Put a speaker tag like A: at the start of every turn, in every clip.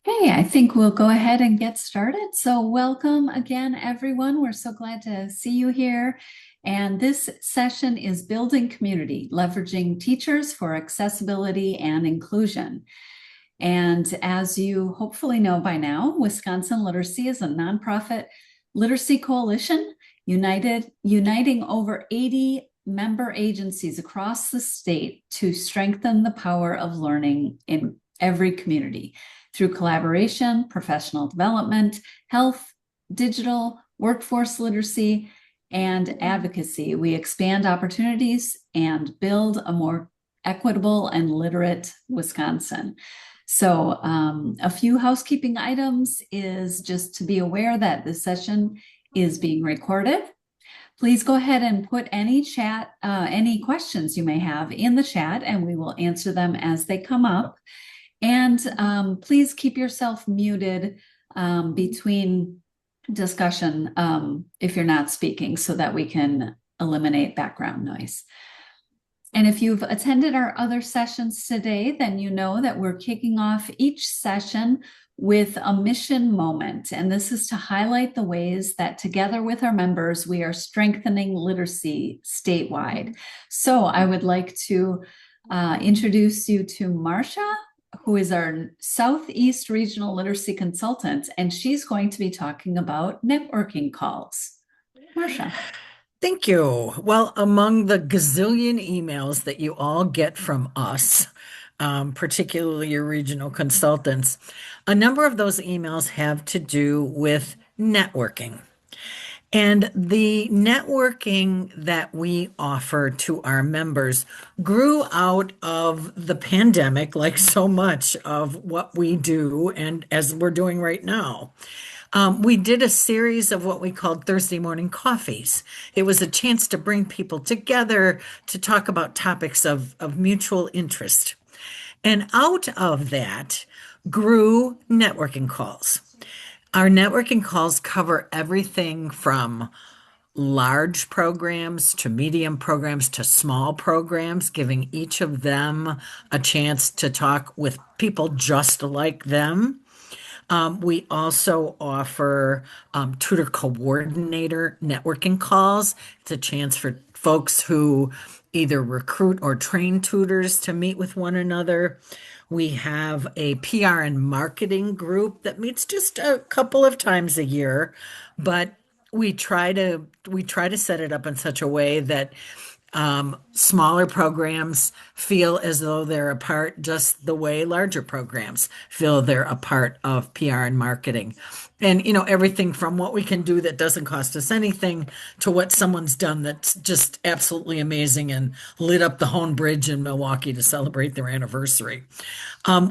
A: Okay, I think we'll go ahead and get started. So, welcome again, everyone. We're so glad to see you here. And this session is Building Community, Leveraging Teachers for Accessibility and Inclusion. And as you hopefully know by now, Wisconsin Literacy is a nonprofit literacy coalition uniting over 80 member agencies across the state to strengthen the power of learning in every community through collaboration, professional development, health, digital, workforce literacy, and advocacy. We expand opportunities and build a more equitable and literate Wisconsin. So, a few housekeeping items is just to be aware that this session is being recorded. Please go ahead and put any questions you may have in the chat, and we will answer them as they come up. And please keep yourself muted between discussion if you're not speaking so that we can eliminate background noise. And if you've attended our other sessions today, then you know that we're kicking off each session with a mission moment. And this is to highlight the ways that together with our members, we are strengthening literacy statewide. So I would like to introduce you to Marcia, who is our Southeast Regional Literacy Consultant, and she's going to be talking about networking calls. Marcia.
B: Thank you. Well, among the gazillion emails that you all get from us, particularly your regional consultants, a number of those emails have to do with networking. And the networking that we offer to our members grew out of the pandemic, like so much of what we do, and as we're doing right now. We did a series of what we called Thursday morning coffees. It was a chance to bring people together to talk about topics of mutual interest. And out of that grew networking calls. Our networking calls cover everything from large programs to medium programs to small programs, giving each of them a chance to talk with people just like them. We also offer tutor coordinator networking calls. It's a chance for folks who either recruit or train tutors to meet with one another. We have a PR and marketing group that meets just a couple of times a year, but we try to set it up in such a way that smaller programs feel as though they're a part, just the way larger programs feel they're a part of PR and marketing. And, everything from what we can do that doesn't cost us anything to what someone's done that's just absolutely amazing and lit up the Hone Bridge in Milwaukee to celebrate their anniversary.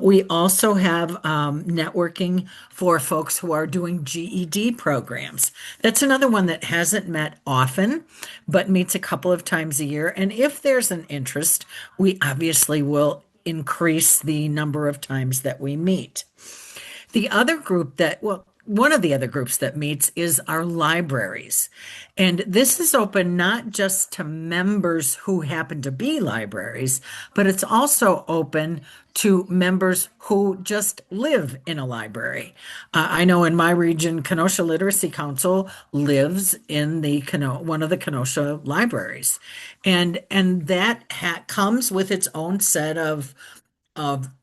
B: We also have networking for folks who are doing GED programs. That's another one that hasn't met often, but meets a couple of times a year. And if there's an interest, we obviously will increase the number of times that we meet. The other group that, well, one of the other groups that meets is our libraries. And this is open not just to members who happen to be libraries, but it's also open to members who just live in a library. I know in my region, Kenosha Literacy Council lives in one of the Kenosha libraries. And that comes with its own set of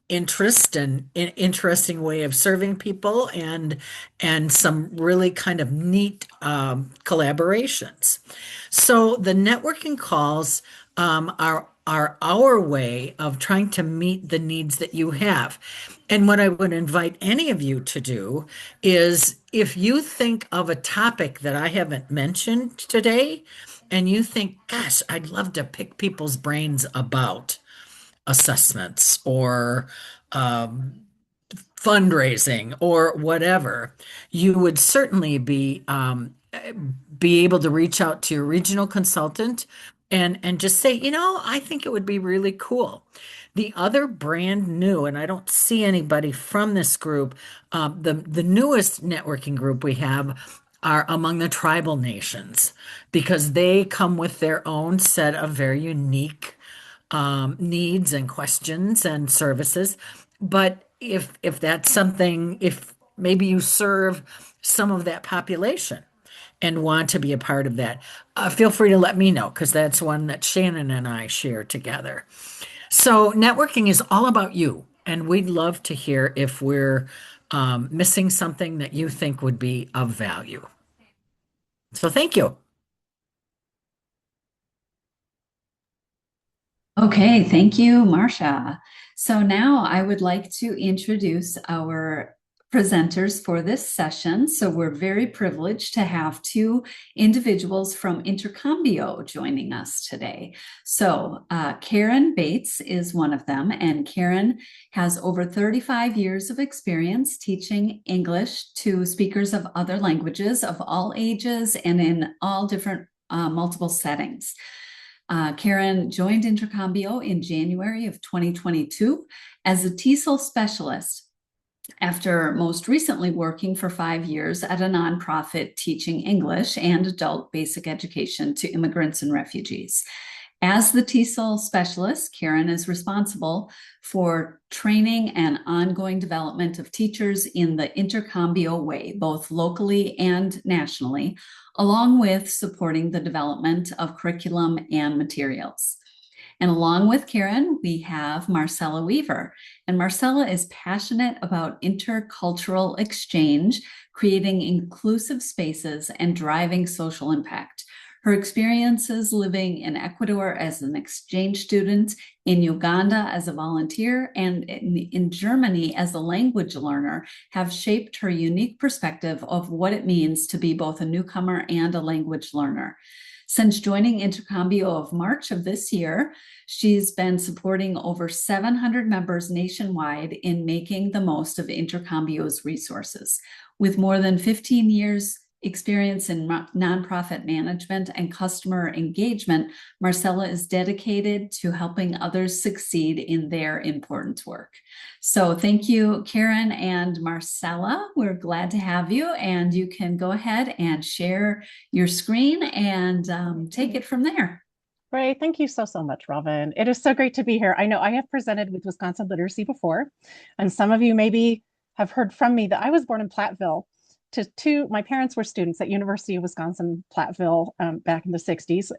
B: interest and interesting way of serving people and some really kind of neat collaborations. So the networking calls are our way of trying to meet the needs that you have. And what I would invite any of you to do is if you think of a topic that I haven't mentioned today, and you think, gosh, I'd love to pick people's brains about assessments or fundraising or whatever, you would certainly be able to reach out to your regional consultant and just say, I think it would be really cool. The other brand new, and I don't see anybody from this group, the newest networking group we have are among the tribal nations because they come with their own set of very unique needs and questions and services. But if that's something, if maybe you serve some of that population and want to be a part of that, feel free to let me know because that's one that Shannon and I share together. So networking is all about you, and we'd love to hear if we're missing something that you think would be of value. So thank you.
A: Okay, thank you, Marcia. So now I would like to introduce our presenters for this session. So we're very privileged to have two individuals from Intercambio joining us today. So Karen Bates is one of them, and Karen has over 35 years of experience teaching English to speakers of other languages of all ages and in all different multiple settings. Karen joined Intercambio in January of 2022 as a TESOL specialist after most recently working for 5 years at a nonprofit teaching English and adult basic education to immigrants and refugees. As the TESOL specialist, Karen is responsible for training and ongoing development of teachers in the Intercambio way, both locally and nationally, along with supporting the development of curriculum and materials. And along with Karen, we have Marcella Weaver. And Marcella is passionate about intercultural exchange, creating inclusive spaces, and driving social impact. Her experiences living in Ecuador as an exchange student, in Uganda as a volunteer, and in Germany as a language learner have shaped her unique perspective of what it means to be both a newcomer and a language learner. Since joining Intercambio of March of this year, she's been supporting over 700 members nationwide in making the most of Intercambio's resources. With more than 15 years experience in nonprofit management and customer engagement, Marcella is dedicated to helping others succeed in their important work. So thank you, Karen and Marcella. We're glad to have you, and you can go ahead and share your screen and take it from there.
C: Great. Thank you so much, Robin. It is so great to be here. I know I have presented with Wisconsin Literacy before, and some of you maybe have heard from me that I was born in Platteville. My parents were students at University of Wisconsin Platteville back in the 60s,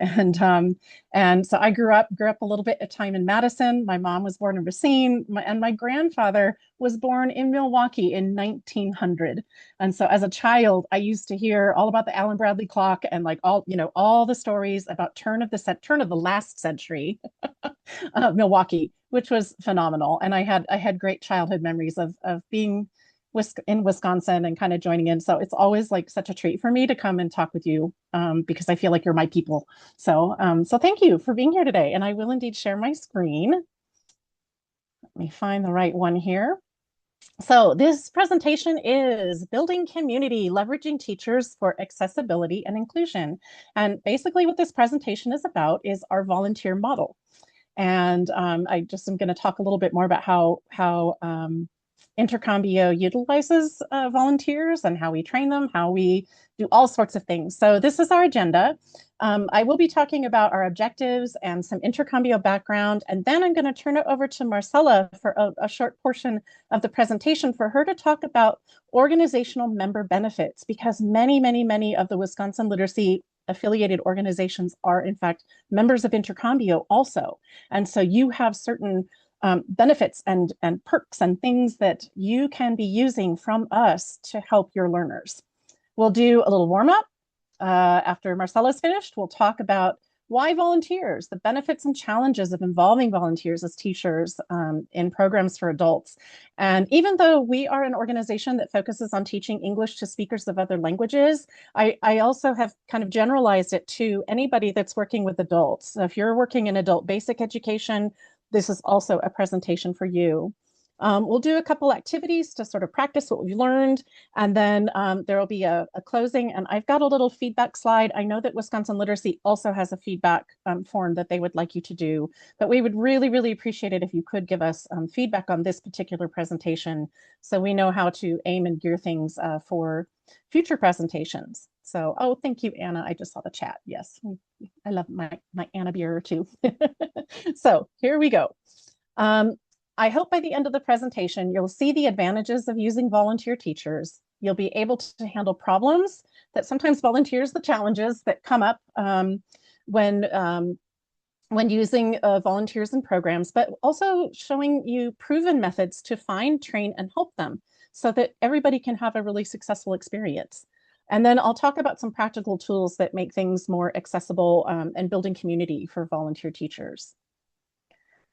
C: and so I grew up a little bit of time in Madison. My mom was born in Racine, and my grandfather was born in Milwaukee in 1900. And so as a child, I used to hear all about the Allen Bradley clock and like all the stories about turn of the last century Milwaukee, which was phenomenal. And I had great childhood memories of being in Wisconsin and kind of joining in. So it's always like such a treat for me to come and talk with you because I feel like you're my people. So thank you for being here today. And I will indeed share my screen. Let me find the right one here. So this presentation is Building Community, Leveraging Teachers for Accessibility and Inclusion. And basically what this presentation is about is our volunteer model. And I just am going to talk a little bit more about how Intercambio utilizes volunteers and how we train them, how we do all sorts of things. So this is our agenda. I will be talking about our objectives and some Intercambio background, and then I'm going to turn it over to Marcella for a short portion of the presentation for her to talk about organizational member benefits, because many of the Wisconsin Literacy affiliated organizations are in fact members of Intercambio also. And so you have certain benefits and perks and things that you can be using from us to help your learners. We'll do a little warm up. After Marcella's finished, we'll talk about why volunteers, the benefits and challenges of involving volunteers as teachers in programs for adults. And even though we are an organization that focuses on teaching English to speakers of other languages, I also have kind of generalized it to anybody that's working with adults. So if you're working in adult basic education, this is also a presentation for you. We'll do a couple activities to sort of practice what we've learned, and then there will be a closing. And I've got a little feedback slide. I know that Wisconsin Literacy also has a feedback form that they would like you to do, but we would really appreciate it if you could give us feedback on this particular presentation so we know how to aim and gear things for future presentations. So, oh, thank you, Anna. I just saw the chat. Yes, I love my Anna beer too. So here we go. I hope by the end of the presentation, you'll see the advantages of using volunteer teachers. You'll be able to handle problems that sometimes volunteers, the challenges that come up when using volunteers and programs, but also showing you proven methods to find, train, and help them so that everybody can have a really successful experience. And then I'll talk about some practical tools that make things more accessible and building community for volunteer teachers.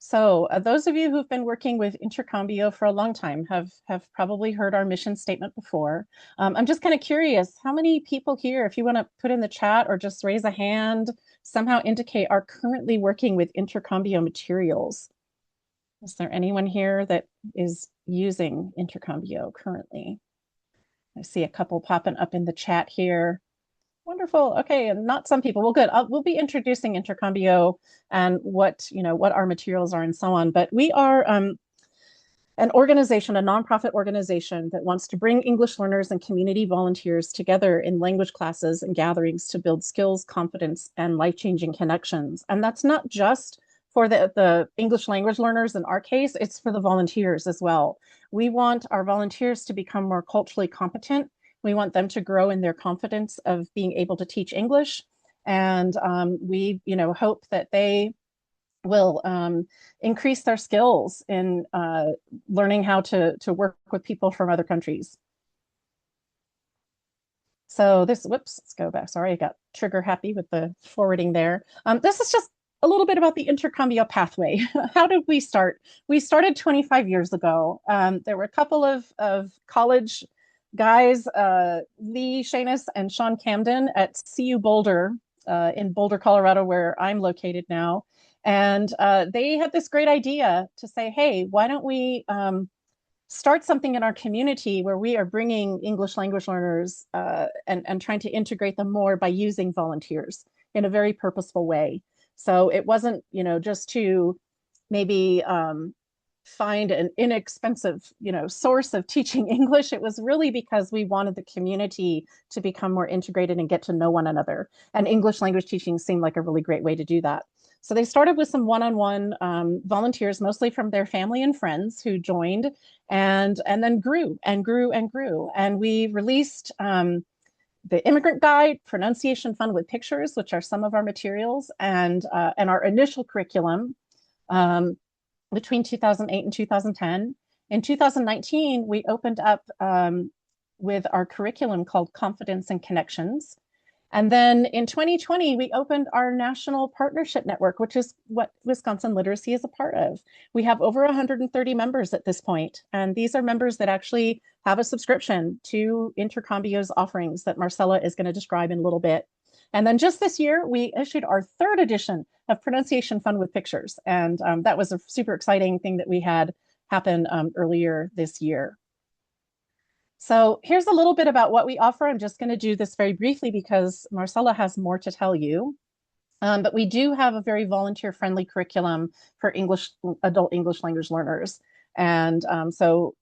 C: So those of you who've been working with Intercambio for a long time have probably heard our mission statement before. I'm just kind of curious, how many people here, if you want to put in the chat or just raise a hand, somehow indicate are currently working with Intercambio materials? Is there anyone here that is using Intercambio currently? I see a couple popping up in the chat here. Wonderful. Okay, and not some people. Well, good. We'll be introducing Intercambio and what our materials are and so on. But we are an organization, a nonprofit organization that wants to bring English learners and community volunteers together in language classes and gatherings to build skills, confidence, and life-changing connections. And that's not just for the English language learners in our case, it's for the volunteers as well. We want our volunteers to become more culturally competent. We want them to grow in their confidence of being able to teach English. And we, hope that they will increase their skills in learning how to work with people from other countries. So whoops, let's go back. Sorry, I got trigger happy with the forwarding there. This is just a little bit about the Intercambio pathway. How did we start? We started 25 years ago. There were a couple of college guys, Lee Shanis and Sean Camden at CU Boulder in Boulder, Colorado, where I'm located now. And they had this great idea to say, hey, why don't we start something in our community where we are bringing English language learners and trying to integrate them more by using volunteers in a very purposeful way. So it wasn't, just to maybe find an inexpensive, source of teaching English. It was really because we wanted the community to become more integrated and get to know one another. And English language teaching seemed like a really great way to do that. So they started with some one-on-one volunteers, mostly from their family and friends who joined, and then grew and grew and grew. And we released the Immigrant Guide, Pronunciation Fun with Pictures, which are some of our materials, and our initial curriculum between 2008 and 2010. In 2019, we opened up with our curriculum called Confidence and Connections. And then in 2020, we opened our national partnership network, which is what Wisconsin Literacy is a part of. We have over 130 members at this point, and these are members that actually have a subscription to Intercambio's offerings that Marcella is going to describe in a little bit. And then just this year, we issued our third edition of Pronunciation Fun with Pictures. And that was a super exciting thing that we had happen earlier this year. So here's a little bit about what we offer. I'm just going to do this very briefly because Marcella has more to tell you. But we do have a very volunteer-friendly curriculum for adult English language learners. And so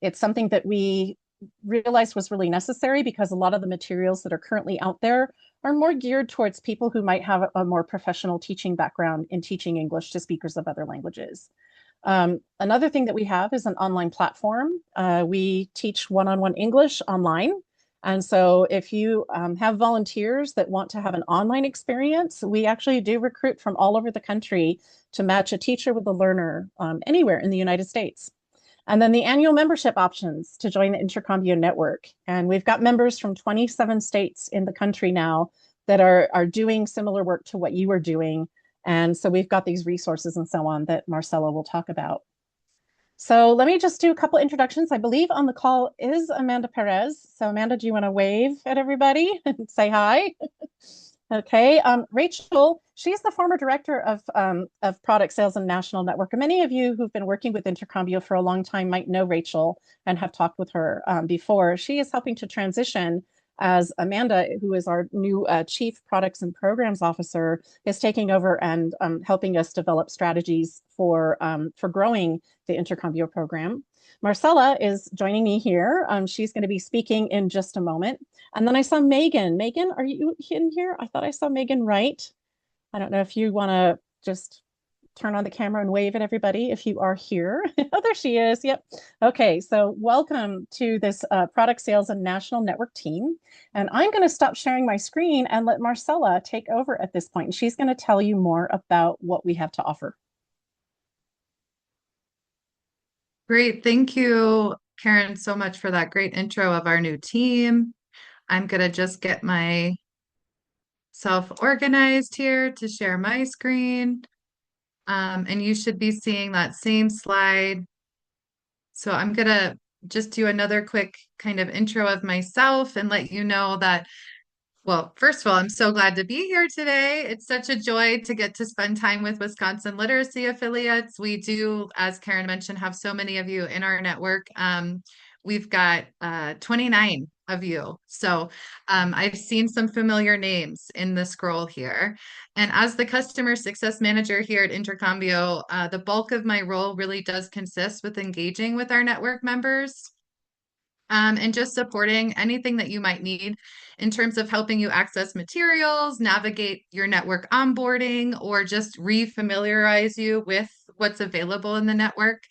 C: it's something that we realized was really necessary because a lot of the materials that are currently out there are more geared towards people who might have a more professional teaching background in teaching English to speakers of other languages. Another thing that we have is an online platform. We teach one-on-one English online. And so if you have volunteers that want to have an online experience, we actually do recruit from all over the country to match a teacher with a learner anywhere in the United States. And then the annual membership options to join the Intercambio network. And we've got members from 27 states in the country now that are doing similar work to what you are doing. And so we've got these resources and so on that Marcella will talk about. So let me just do a couple introductions. I believe on the call is Amanda Perez. So Amanda, do you want to wave at everybody and say hi? Okay, Rachel, she's the former director of product sales and national network. And many of you who've been working with Intercambio for a long time might know Rachel and have talked with her before. She is helping to transition as Amanda, who is our new Chief Products and Programs Officer, is taking over and helping us develop strategies for growing the Intercambio program. Marcella is joining me here. She's going to be speaking in just a moment. And then I saw Megan. Megan, are you in here? I thought I saw Megan Wright. I don't know if you want to just turn on the camera and wave at everybody if you are here. Oh, there she is. Yep. Okay, so welcome to this product sales and national network team. And I'm going to stop sharing my screen and let Marcella take over at this point. And she's going to tell you more about what we have to offer.
D: Great. Thank you, Karen, so much for that great intro of our new team. I'm going to just get myself organized here to share my screen. And you should be seeing that same slide. So I'm going to just do another quick kind of intro of myself and let you know that, well, first of all, I'm so glad to be here today. It's such a joy to get to spend time with Wisconsin Literacy Affiliates. We do, as Karen mentioned, have so many of you in our network. We've got 29 of you. So I've seen some familiar names in the scroll here. And as the customer success manager here at Intercambio, the bulk of my role really does consist with engaging with our network members. And just supporting anything that you might need in terms of helping you access materials, navigate your network onboarding, or just re-familiarize you with what's available in the network,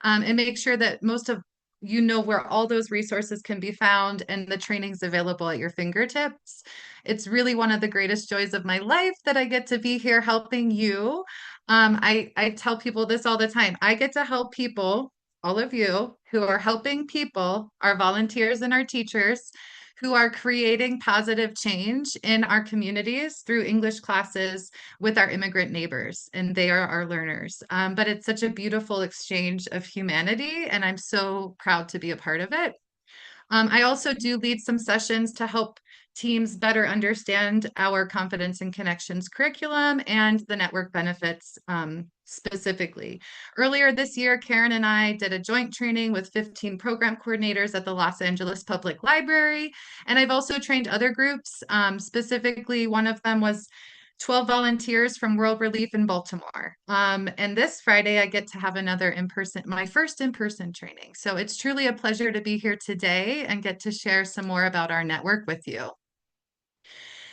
D: and make sure that most of you know where all those resources can be found and the training's available at your fingertips. It's really one of the greatest joys of my life that I get to be here helping you. I tell people this all the time. I get to help people, all of you who are helping people, our volunteers and our teachers, who are creating positive change in our communities through English classes with our immigrant neighbors, and they are our learners. But it's such a beautiful exchange of humanity, and I'm so proud to be a part of it. I also do lead some sessions to help teams better understand our Confidence and Connections curriculum and the network benefits specifically. Earlier this year, Karen and I did a joint training with 15 program coordinators at the Los Angeles Public Library. And I've also trained other groups. Specifically, one of them was 12 volunteers from World Relief in Baltimore. And this Friday, I get to have my first in-person training. So it's truly a pleasure to be here today and get to share some more about our network with you.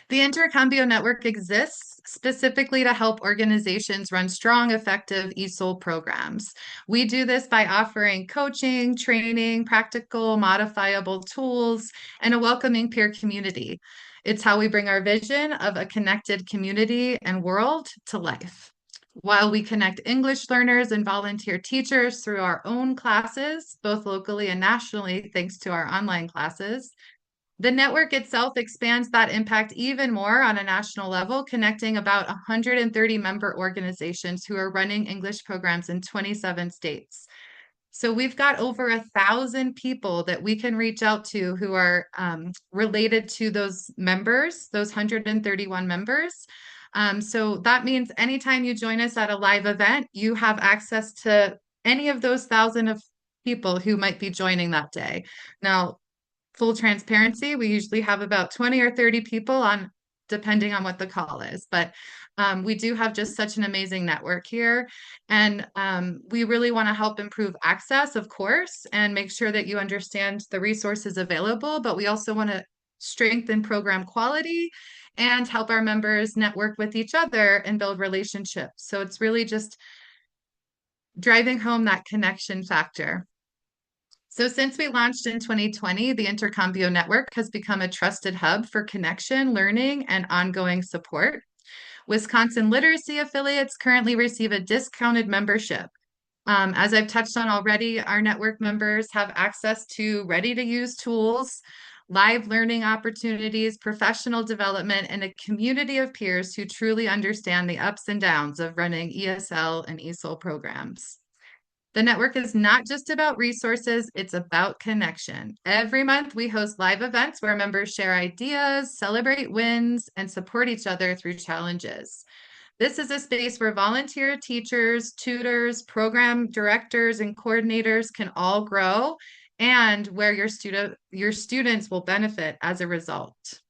D: The Intercambio Network exists specifically to help organizations run strong, effective ESOL programs. We do this by offering coaching, training, practical, modifiable tools, and a welcoming peer community. It's how we bring our vision of a connected community and world to life. While we connect English learners and volunteer teachers through our own classes, both locally and nationally, thanks to our online classes, the network itself expands that impact even more on a national level, connecting about 130 member organizations who are running English programs in 27 states. So we've got over 1,000 people that we can reach out to who are related to those members, those 131 members. So that means anytime you join us at a live event, you have access to any of those 1,000 of people who might be joining that day. Now, full transparency, we usually have about 20 or 30 people on, depending on what the call is. But we do have just such an amazing network here. And we really want to help improve access, of course, and make sure that you understand the resources available. But we also want to strengthen program quality and help our members network with each other and build relationships. So it's really just driving home that connection factor. So since we launched in 2020, the Intercambio Network has become a trusted hub for connection, learning, and ongoing support. Wisconsin Literacy Affiliates currently receive a discounted membership. As I've touched on already, our network members have access to ready-to-use tools, live learning opportunities, professional development, and a community of peers who truly understand the ups and downs of running ESL and ESOL programs. The network is not just about resources, it's about connection. Every month, we host live events where members share ideas, celebrate wins, and support each other through challenges. This is a space where volunteer teachers, tutors, program directors, and coordinators can all grow, and where your students will benefit as a result.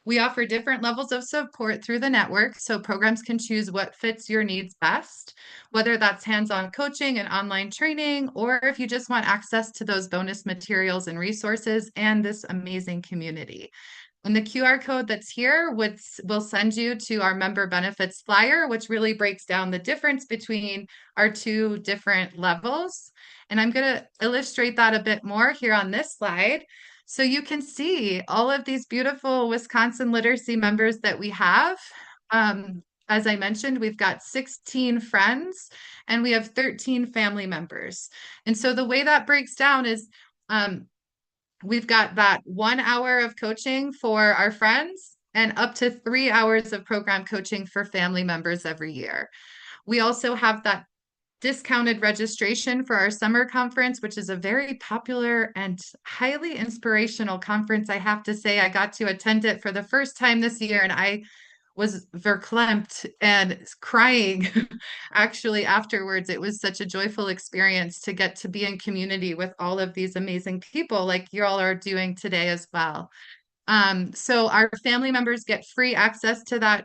D: We offer different levels of support through the network, so programs can choose what fits your needs best, whether that's hands-on coaching and online training, or if you just want access to those bonus materials and resources and this amazing community. And the QR code that's here will send you to our member benefits flyer, which really breaks down the difference between our two different levels. And I'm going to illustrate that a bit more here on this slide. So you can see all of these beautiful Wisconsin literacy members that we have. As I mentioned, we've got 16 friends and we have 13 family members. And so the way that breaks down is we've got that 1 hour of coaching for our friends and up to 3 hours of program coaching for family members every year. We also have that discounted registration for our summer conference, which is a very popular and highly inspirational conference. I have to say, I got to attend it for the first time this year, and I was verklempt and crying actually afterwards. It was such a joyful experience to get to be in community with all of these amazing people like you all are doing today as well. So our family members get free access to that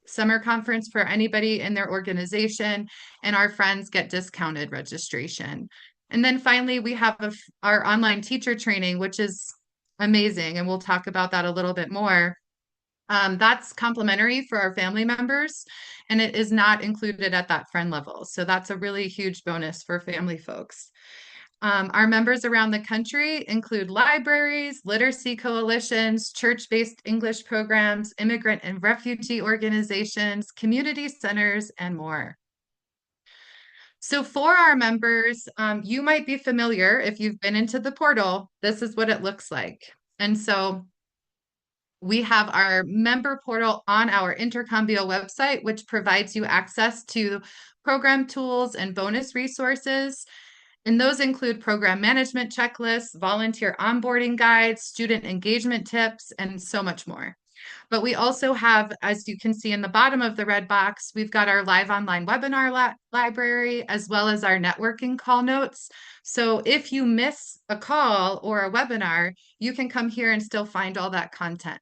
D: summer conference for anybody in their organization, and our friends get discounted registration. And then finally, we have our online teacher training, which is amazing, and we'll talk about that a little bit more. That's complimentary for our family members, and it is not included at that friend level. So that's a really huge bonus for family folks. Our members around the country include libraries, literacy coalitions, church-based English programs, immigrant and refugee organizations, community centers, and more. So for our members, you might be familiar if you've been into the portal, this is what it looks like. And so we have our member portal on our Intercambio website, which provides you access to program tools and bonus resources. And those include program management checklists, volunteer onboarding guides, student engagement tips, and so much more. But we also have, as you can see in the bottom of the red box, we've got our live online webinar library, as well as our networking call notes. So if you miss a call or a webinar, you can come here and still find all that content.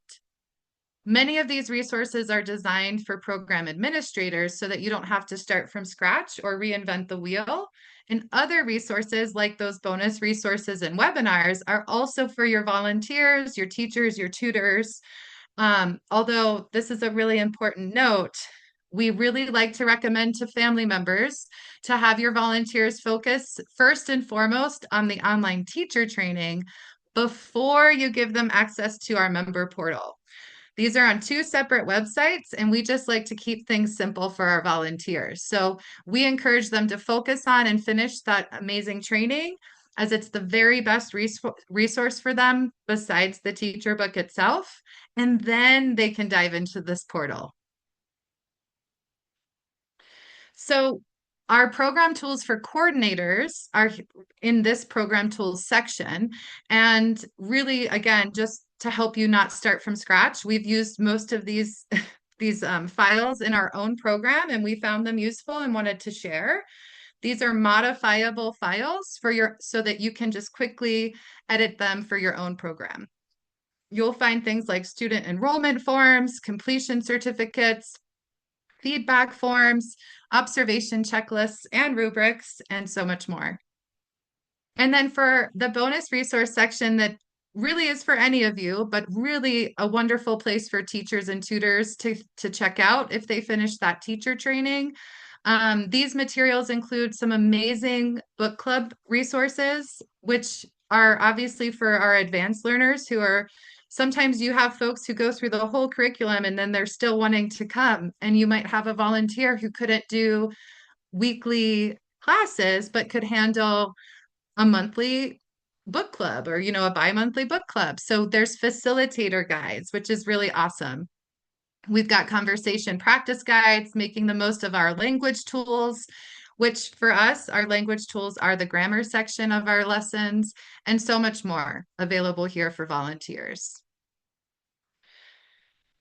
D: Many of these resources are designed for program administrators so that you don't have to start from scratch or reinvent the wheel. And other resources like those bonus resources and webinars are also for your volunteers, your teachers, your tutors. Although this is a really important note, we really like to recommend to family members to have your volunteers focus first and foremost on the online teacher training before you give them access to our member portal. These are on two separate websites, and we just like to keep things simple for our volunteers. So we encourage them to focus on and finish that amazing training, as it's the very best resource for them besides the teacher book itself. And then they can dive into this portal. So our program tools for coordinators are in this program tools section. And really, again, just to help you not start from scratch, we've used most of these files in our own program, and we found them useful and wanted to share. These are modifiable files so that you can just quickly edit them for your own program. You'll find things like student enrollment forms, completion certificates, feedback forms, observation checklists, and rubrics, and so much more. And then for the bonus resource section that really is for any of you, but really a wonderful place for teachers and tutors to check out if they finish that teacher training. These materials include some amazing book club resources, which are obviously for our advanced learners who are sometimes you have folks who go through the whole curriculum and then they're still wanting to come, and you might have a volunteer who couldn't do weekly classes but could handle a monthly book club or a bi-monthly book club. So there's facilitator guides, which is really awesome. We've got conversation practice guides, making the most of our language tools, which for us, our language tools are the grammar section of our lessons, and so much more available here for volunteers.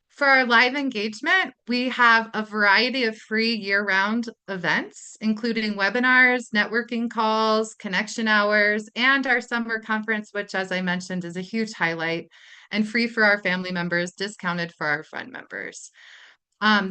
D: For our live engagement, we have a variety of free year-round events, including webinars, networking calls, connection hours, and our summer conference, which, as I mentioned, is a huge highlight and free for our family members, discounted for our friend members.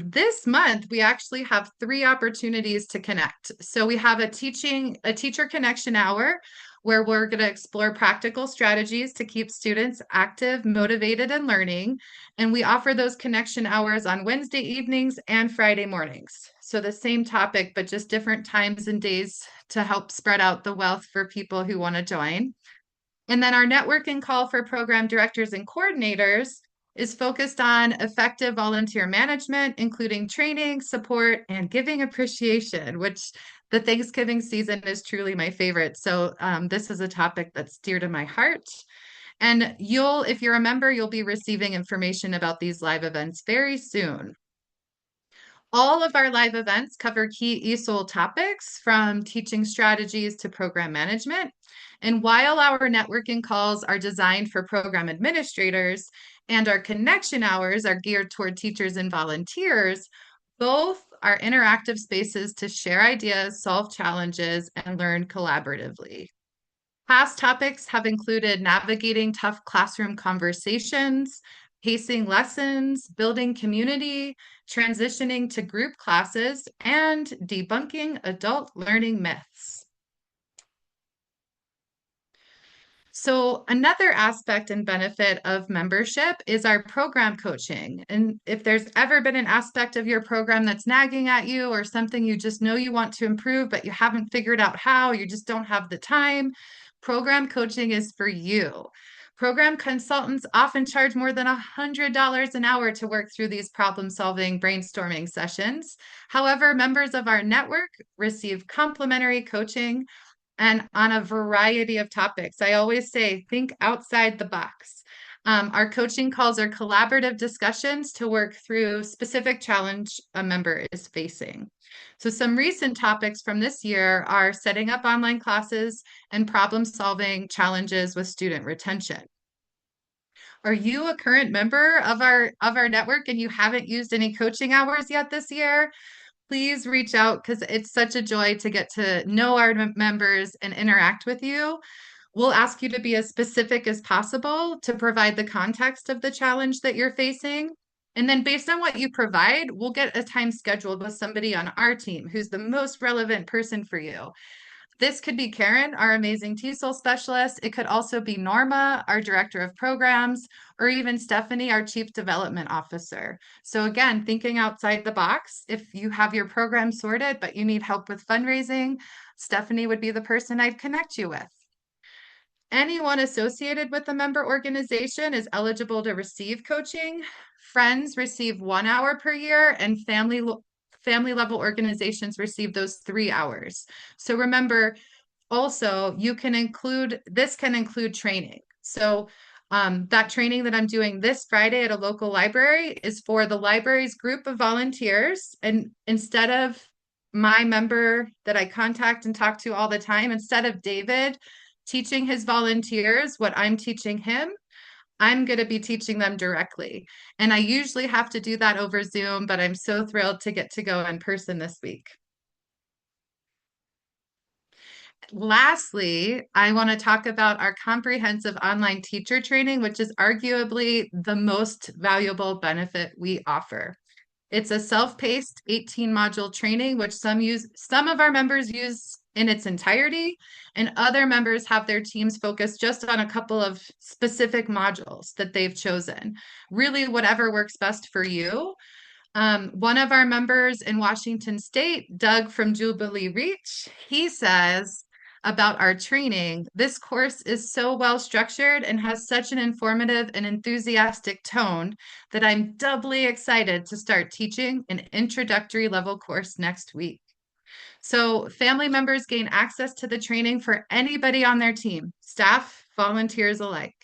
D: This month, we actually have 3 opportunities to connect. So we have a teacher connection hour, where we're going to explore practical strategies to keep students active, motivated, and learning. And we offer those connection hours on Wednesday evenings and Friday mornings. So the same topic, but just different times and days to help spread out the wealth for people who want to join. And then our networking call for program directors and coordinators is focused on effective volunteer management, including training, support, and giving appreciation, which the Thanksgiving season is truly my favorite. So this is a topic that's dear to my heart. And if you're a member, you'll be receiving information about these live events very soon. All of our live events cover key ESOL topics from teaching strategies to program management. And while our networking calls are designed for program administrators and our connection hours are geared toward teachers and volunteers, both are interactive spaces to share ideas, solve challenges, and learn collaboratively. Past topics have included navigating tough classroom conversations, pacing lessons, building community, transitioning to group classes, and debunking adult learning myths. So another aspect and benefit of membership is our program coaching. And if there's ever been an aspect of your program that's nagging at you or something you just know you want to improve, but you haven't figured out how, you just don't have the time, program coaching is for you. Program consultants often charge more than $100 an hour to work through these problem-solving brainstorming sessions. However, members of our network receive complimentary coaching and on a variety of topics. I always say, think outside the box. Our coaching calls are collaborative discussions to work through specific challenge a member is facing. So some recent topics from this year are setting up online classes and problem-solving challenges with student retention. Are you a current member of our network and you haven't used any coaching hours yet this year? Please reach out because it's such a joy to get to know our members and interact with you. We'll ask you to be as specific as possible to provide the context of the challenge that you're facing. And then based on what you provide, we'll get a time scheduled with somebody on our team who's the most relevant person for you. This could be Karen, our amazing TESOL specialist. It could also be Norma, our director of programs, or even Stephanie, our chief development officer. So again, thinking outside the box, if you have your program sorted, but you need help with fundraising, Stephanie would be the person I'd connect you with. Anyone associated with a member organization is eligible to receive coaching. Friends receive 1 hour per year, and family level organizations receive those 3 hours. So remember, also, this can include training. So that training that I'm doing this Friday at a local library is for the library's group of volunteers. And instead of my member that I contact and talk to all the time, instead of David teaching his volunteers what I'm teaching him, I'm going to be teaching them directly. And I usually have to do that over Zoom, but I'm so thrilled to get to go in person this week. Lastly, I want to talk about our comprehensive online teacher training, which is arguably the most valuable benefit we offer. It's a self-paced 18-module training, which some of our members use in its entirety, and other members have their teams focused just on a couple of specific modules that they've chosen. Really, whatever works best for you. One of our members in Washington State, Doug from Jubilee Reach, he says about our training, this course is so well structured and has such an informative and enthusiastic tone that I'm doubly excited to start teaching an introductory level course next week. So family members gain access to the training for anybody on their team, staff, volunteers alike.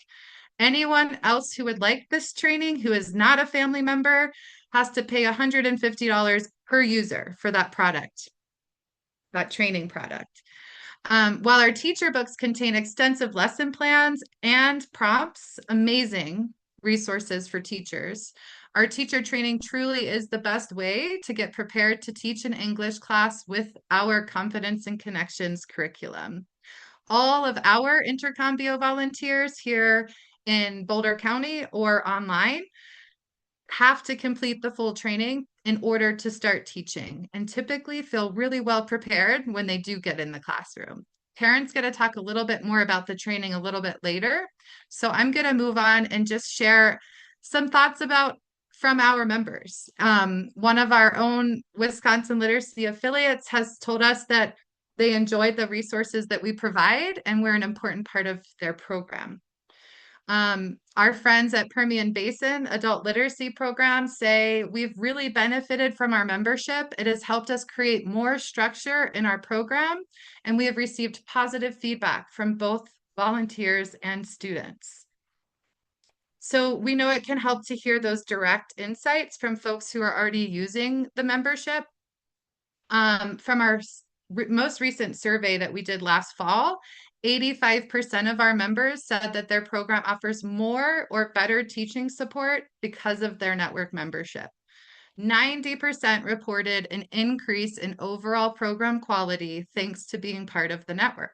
D: Anyone else who would like this training who is not a family member has to pay $150 per user for that product, that training product. While our teacher books contain extensive lesson plans and prompts, amazing resources for teachers, our teacher training truly is the best way to get prepared to teach an English class with our Confidence and Connections curriculum. All of our Intercombio volunteers here in Boulder County or online have to complete the full training in order to start teaching and typically feel really well prepared when they do get in the classroom. Karen's going to talk a little bit more about the training a little bit later. So I'm going to move on and just share some thoughts about from our members. One of our own Wisconsin Literacy affiliates has told us that they enjoyed the resources that we provide, and we're an important part of their program. Our friends at Permian Basin Adult Literacy Program say we've really benefited from our membership. It has helped us create more structure in our program, and we have received positive feedback from both volunteers and students. So we know it can help to hear those direct insights from folks who are already using the membership. From our most recent survey that we did last fall, 85% of our members said that their program offers more or better teaching support because of their network membership. 90% reported an increase in overall program quality thanks to being part of the network.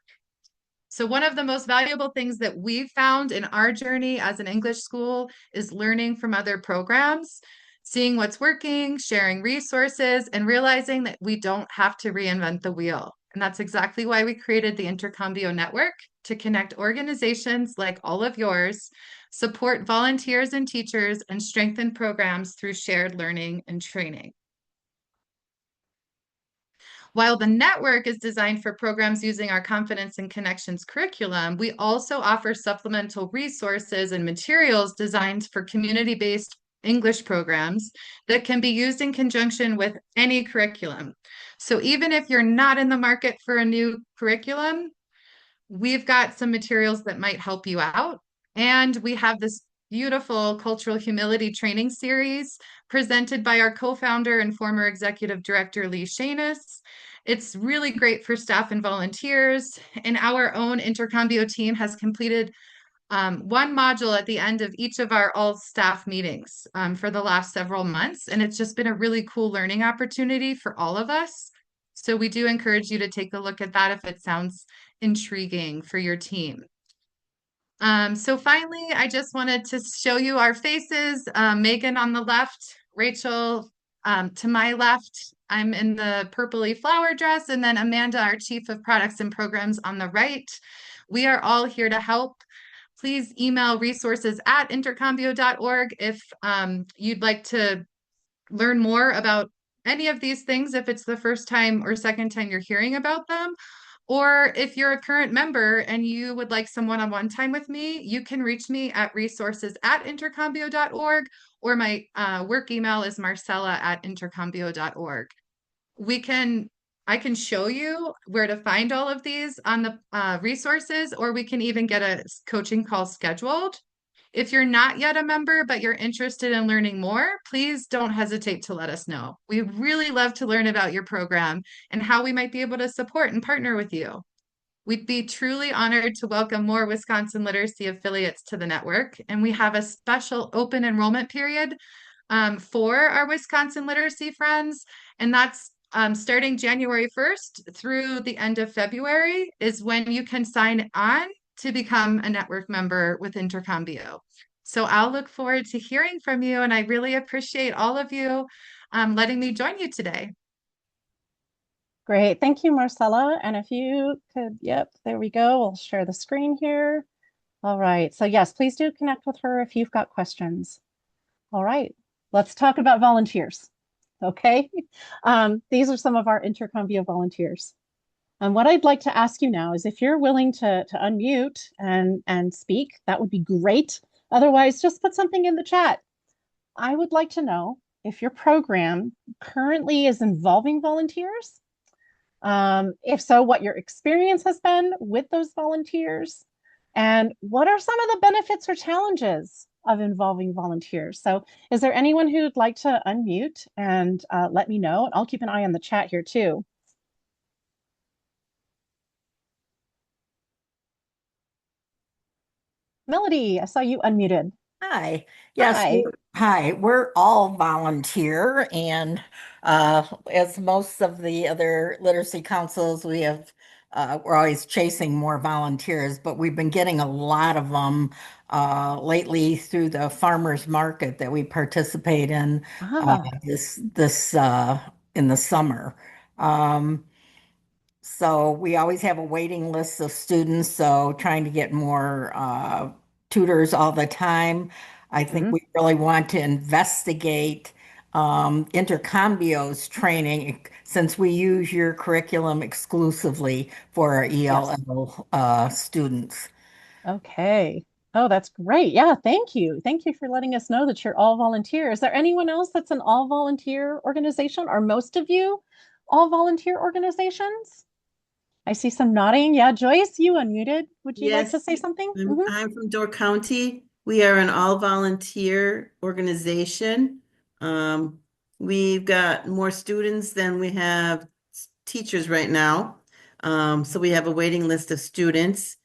D: So one of the most valuable things that we've found in our journey as an English school is learning from other programs, seeing what's working, sharing resources, and realizing that we don't have to reinvent the wheel. And that's exactly why we created the Intercambio Network, to connect organizations like all of yours, support volunteers and teachers, and strengthen programs through shared learning and training. While the network is designed for programs using our Confidence and Connections curriculum, we also offer supplemental resources and materials designed for community-based English programs that can be used in conjunction with any curriculum. So even if you're not in the market for a new curriculum, we've got some materials that might help you out. And we have this beautiful cultural humility training series presented by our co-founder and former executive director, Lee Shanus. It's really great for staff and volunteers. And our own Intercambio team has completed one module at the end of each of our all staff meetings for the last several months. And it's just been a really cool learning opportunity for all of us. So we do encourage you to take a look at that if it sounds intriguing for your team. So finally, I just wanted to show you our faces. Megan on the left, Rachel to my left. I'm in the purpley flower dress, and then Amanda, our Chief of Products and Programs, on the right. We are all here to help. Please email resources@intercambio.org if you'd like to learn more about any of these things, if it's the first time or second time you're hearing about them. Or if you're a current member and you would like some one-on-one time with me, you can reach me at resources@intercambio.org, or my work email is marcella@intercambio.org. I can show you where to find all of these on the resources, or we can even get a coaching call scheduled. If you're not yet a member, but you're interested in learning more, please don't hesitate to let us know. We really love to learn about your program and how we might be able to support and partner with you. We'd be truly honored to welcome more Wisconsin Literacy affiliates to the network, and we have a special open enrollment period for our Wisconsin Literacy friends, and that's starting January 1st through the end of February is when you can sign on to become a network member with Intercambio. So I'll look forward to hearing from you, and I really appreciate all of you letting me join you today.
C: Great. Thank you, Marcella. And if you could, yep, there we go. I'll share the screen here. All right. So yes, please do connect with her if you've got questions. All right. Let's talk about volunteers. Okay. These are some of our Intercambio volunteers. And what I'd like to ask you now is if you're willing to unmute and speak, that would be great. Otherwise, just put something in the chat. I would like to know if your program currently is involving volunteers. If so, what your experience has been with those volunteers, and what are some of the benefits or challenges of involving volunteers? So is there anyone who'd like to unmute and let me know? And I'll keep an eye on the chat here too. Melody, I saw you unmuted.
E: Hi. Yes.
C: Hi.
E: Hi. We're all volunteer, and as most of the other literacy councils, we're always chasing more volunteers, but we've been getting a lot of them lately through the farmers market that we participate in
C: Ah,
E: this in the summer. Um, So we always have a waiting list of students, so trying to get more tutors all the time. I think
C: Mhm.
E: we really want to investigate Intercambio's training since we use your curriculum exclusively for our
C: Yes.
E: ELL students.
C: Okay. Oh, that's great. Yeah, thank you. Thank you for letting us know that you're all volunteer. Is there anyone else that's an all volunteer organization? Are most of you all volunteer organizations? I see some nodding. Yeah, Joyce, you unmuted. Would you like to
F: Yes,
C: say something?
F: I'm from Door County. We are an all-volunteer organization. Um, we've got more students than we have teachers right now. So we have a waiting list of students.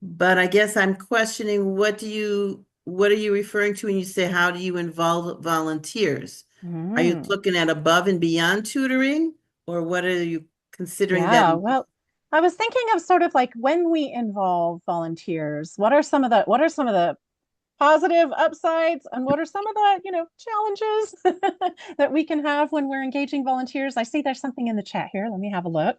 F: But I guess I'm questioning what are you referring to when you say how do you involve volunteers? Are you
C: Mhm.
F: looking at above and beyond tutoring, or what are you considering
C: Yeah,
F: them?
C: well, I was thinking of sort of like when we involve volunteers, what are some of the positive upsides and what are some of the, challenges that we can have when we're engaging volunteers? I see there's something in the chat here. Let me have a look.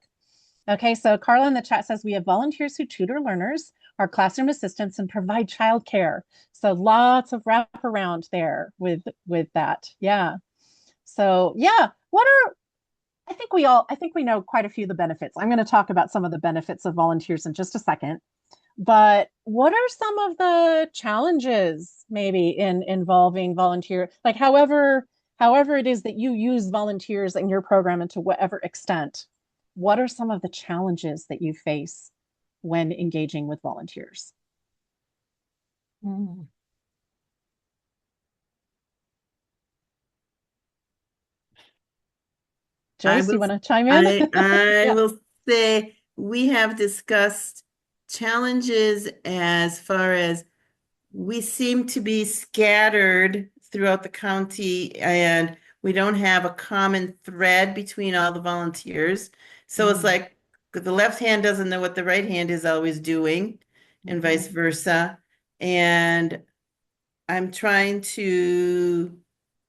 C: Okay, so Carla in the chat says we have volunteers who tutor learners, are classroom assistants, and provide childcare. So lots of wraparound there with that. Yeah. So yeah, I think we know quite a few of the benefits. I'm going to talk about some of the benefits of volunteers in just a second. But what are some of the challenges maybe in involving volunteer, like however it is that you use volunteers in your program and to whatever extent, what are some of the challenges that you face when engaging with volunteers?
E: Mm.
F: I
C: Joyce, you
F: will
C: want to chime in?
F: I
C: Yeah.
F: will say we have discussed challenges as far as we seem to be scattered throughout the county and we don't have a common thread between all the volunteers. So it's
C: Mm,
F: like the left hand doesn't know what the right hand is always doing and vice
C: mhm,
F: versa. And I'm trying to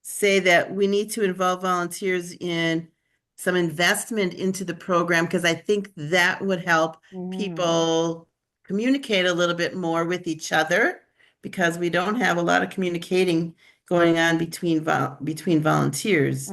F: say that we need to involve volunteers in some investment into the program because I think that would help
C: mm,
F: people communicate a little bit more with each other because we don't have a lot of communicating going on between volunteers.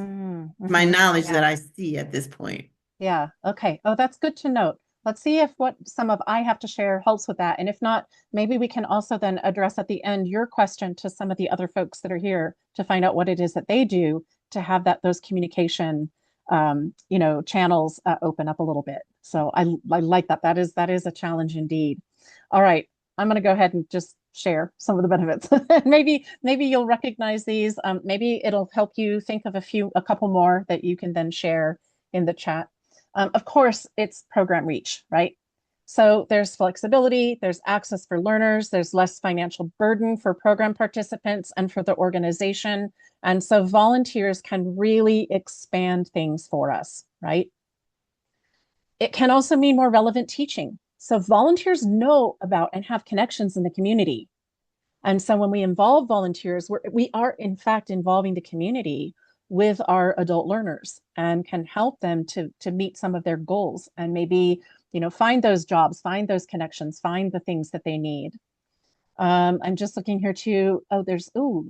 F: My knowledge that
C: Yeah.
F: I see at this point.
C: Yeah. Okay. Oh, that's good to note. Let's see if what some of I have to share helps with that. And if not, maybe we can also then address at the end your question to some of the other folks that are here to find out what it is that they do to have those communication channels open up a little bit. So I like that. That is a challenge indeed. All right. I'm going to go ahead and just share some of the benefits. Maybe you'll recognize these. Maybe it'll help you think of a couple more that you can then share in the chat. Of course, it's program reach, right? So there's flexibility, there's access for learners, there's less financial burden for program participants and for the organization. And so volunteers can really expand things for us, right? It can also mean more relevant teaching. So volunteers know about and have connections in the community. And so when we involve volunteers, we are in fact involving the community with our adult learners and can help them to meet some of their goals and maybe, find those jobs, find those connections, find the things that they need. I'm just looking here too. Oh,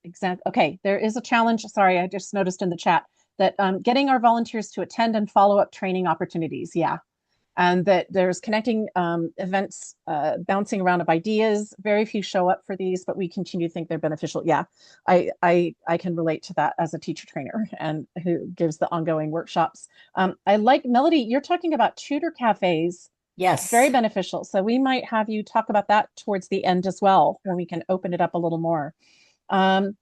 C: exact. Okay, there is a challenge. Sorry, I just noticed in the chat that getting our volunteers to attend and follow up training opportunities. Yeah, and that there's connecting events bouncing around of ideas. Very few show up for these, but we continue to think they're beneficial. Yeah, I can relate to that as a teacher trainer and who gives the ongoing workshops. I like Melody. You're talking about tutor cafes. Very
E: Yes.
C: beneficial. So we might have you talk about that towards the end as well, when we can open it up a little more. Um,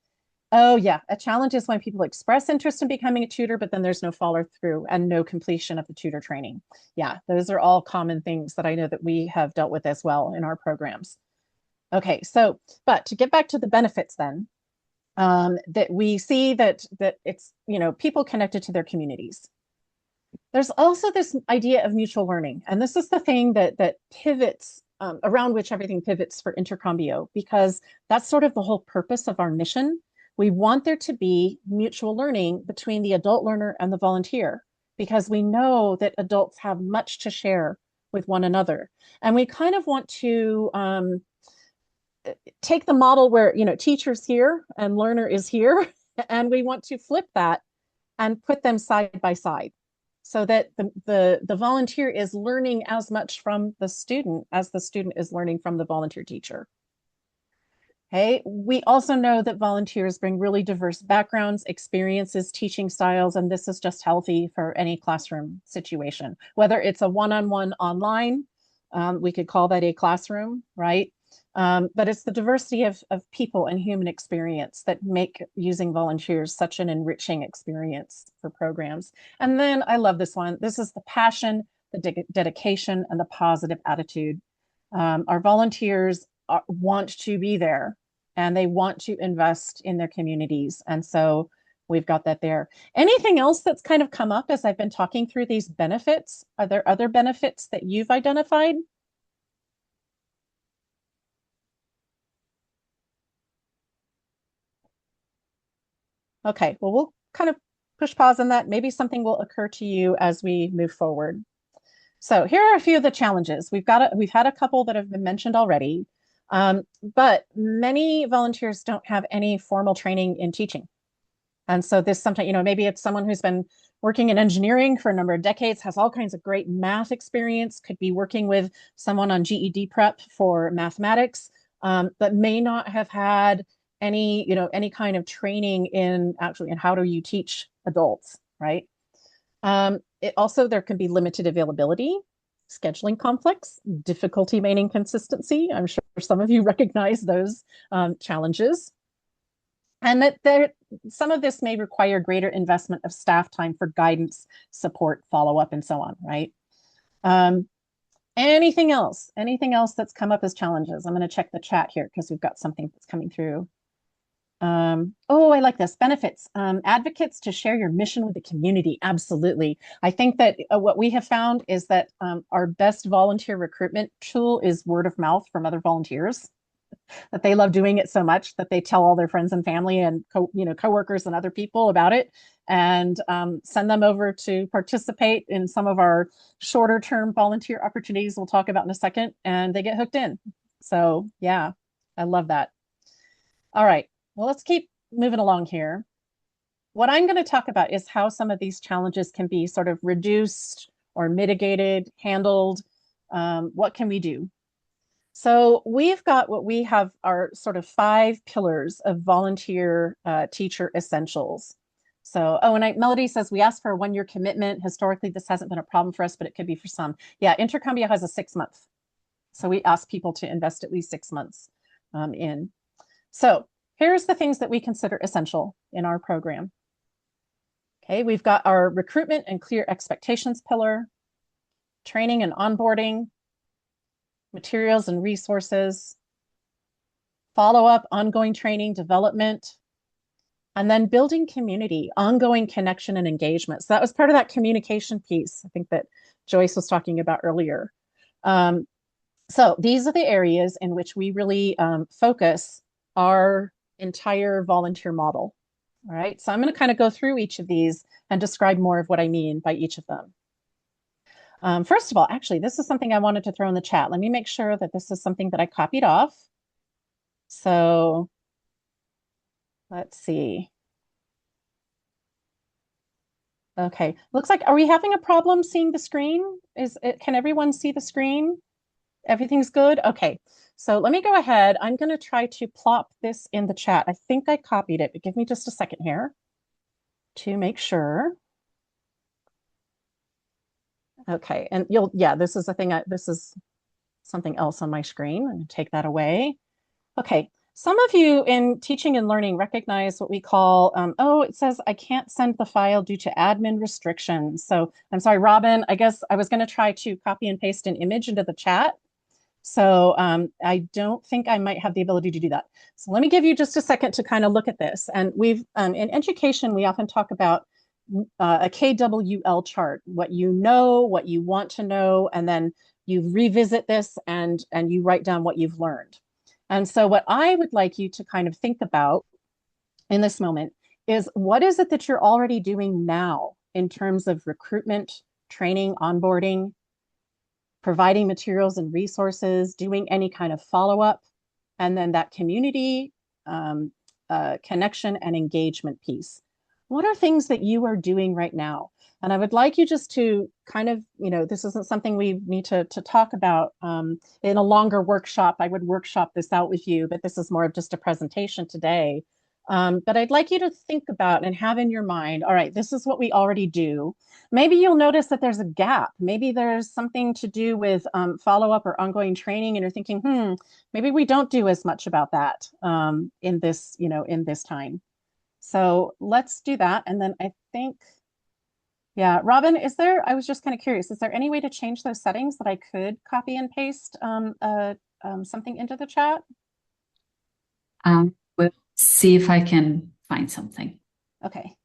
C: Oh, yeah. A challenge is when people express interest in becoming a tutor, but then there's no follow through and no completion of the tutor training. Yeah, those are all common things that I know that we have dealt with as well in our programs. Okay, so, but to get back to the benefits then, that we see that it's, people connected to their communities. There's also this idea of mutual learning, and this is the thing that pivots around which everything pivots for Intercambio, because that's sort of the whole purpose of our mission. We want there to be mutual learning between the adult learner and the volunteer. because we know that adults have much to share with one another. And we kind of want to take the model where, teacher's here and learner is here, and we want to flip that and put them side by side so that the volunteer is learning as much from the student as the student is learning from the volunteer teacher. Okay, we also know that volunteers bring really diverse backgrounds, experiences, teaching styles, and this is just healthy for any classroom situation. Whether it's a one-on-one online, we could call that a classroom, right? But it's the diversity of people and human experience that make using volunteers such an enriching experience for programs. And then I love this one. This is the passion, the dedication, and the positive attitude. Our volunteers want to be there and they want to invest in their communities. And so we've got that there. Anything else that's kind of come up as I've been talking through these benefits? Are there other benefits that you've identified? Okay, well, we'll kind of push pause on that. Maybe something will occur to you as we move forward. So here are a few of the challenges. We've had a couple that have been mentioned already, but many volunteers don't have any formal training in teaching. And so this sometimes, maybe it's someone who's been working in engineering for a number of decades, has all kinds of great math experience, could be working with someone on GED prep for mathematics, but may not have had any kind of training in how do you teach adults, right? There can be limited availability, scheduling conflicts, difficulty maintaining consistency. I'm sure some of you recognize those challenges. And that some of this may require greater investment of staff time for guidance, support, follow-up, and so on, right? Anything else that's come up as challenges? I'm going to check the chat here because we've got something that's coming through. I like this. Benefits. Advocates to share your mission with the community. Absolutely. I think that what we have found is that our best volunteer recruitment tool is word of mouth from other volunteers, that they love doing it so much that they tell all their friends and family and coworkers and other people about it, and send them over to participate in some of our shorter term volunteer opportunities we'll talk about in a second, and they get hooked in. So yeah, I love that. All right. Well, let's keep moving along here. What I'm going to talk about is how some of these challenges can be sort of reduced or mitigated, handled. What can we do? So we've got what we have are sort of 5 pillars of volunteer teacher essentials. So, Melody says, we asked for a 1-year commitment. Historically, this hasn't been a problem for us, but it could be for some. Yeah, Intercambia has a 6-month. So we ask people to invest at least 6 months in. So here's the things that we consider essential in our program. Okay, we've got our recruitment and clear expectations pillar, training and onboarding, materials and resources, follow-up, ongoing training, development, and then building community, ongoing connection and engagement. So that was part of that communication piece, I think that Joyce was talking about earlier. So these are the areas in which we really focus our entire volunteer model. All right, so I'm going to kind of go through each of these and describe more of what I mean by each of them. First of all, actually, this is something I wanted to throw in the chat. Let me make sure that this is something that I copied off. So let's see. Okay, looks like, are we having a problem seeing the screen? Can everyone see the screen? Everything's good? Okay, so let me go ahead. I'm going to try to plop this in the chat. I think I copied it, but give me just a second here to make sure. Okay, and this is a thing, this is something else on my screen. I'm going to take that away. Okay, some of you in teaching and learning recognize what we call, it says I can't send the file due to admin restrictions. So I'm sorry, Robin, I guess I was going to try to copy and paste an image into the chat. So I don't think I might have the ability to do that. So let me give you just a second to kind of look at this. And we've, in education, we often talk about a KWL chart, what you know, what you want to know, and then you revisit this and you write down what you've learned. And so what I would like you to kind of think about in this moment is, what is it that you're already doing now in terms of recruitment, training, onboarding, providing materials and resources, doing any kind of follow-up, and then that community connection and engagement piece. What are things that you are doing right now? And I would like you just to kind of, this isn't something we need to talk about in a longer workshop. I would workshop this out with you, but this is more of just a presentation today. But I'd like you to think about and have in your mind, all right, this is what we already do. Maybe you'll notice that there's a gap. Maybe there's something to do with follow-up or ongoing training, and you're thinking, maybe we don't do as much about that in this, in this time. So let's do that. And then I think, yeah, Robin, I was just kind of curious, is there any way to change those settings that I could copy and paste something into the chat?
A: We'll see if I can find something.
C: Okay.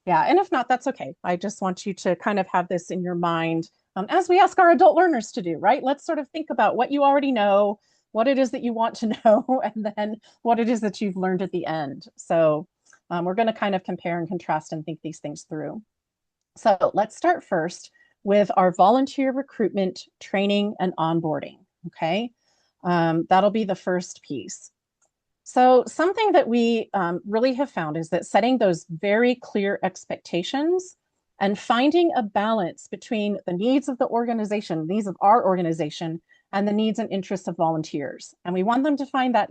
C: Yeah, and if not, that's okay. I just want you to kind of have this in your mind as we ask our adult learners to do, right? Let's sort of think about what you already know, what it is that you want to know, and then what it is that you've learned at the end. So we're going to kind of compare and contrast and think these things through. So let's start first with our volunteer recruitment, training, and onboarding, okay? That'll be the first piece. So something that we really have found is that setting those very clear expectations and finding a balance between the needs of the organization, needs of our organization, and the needs and interests of volunteers. And we want them to find that,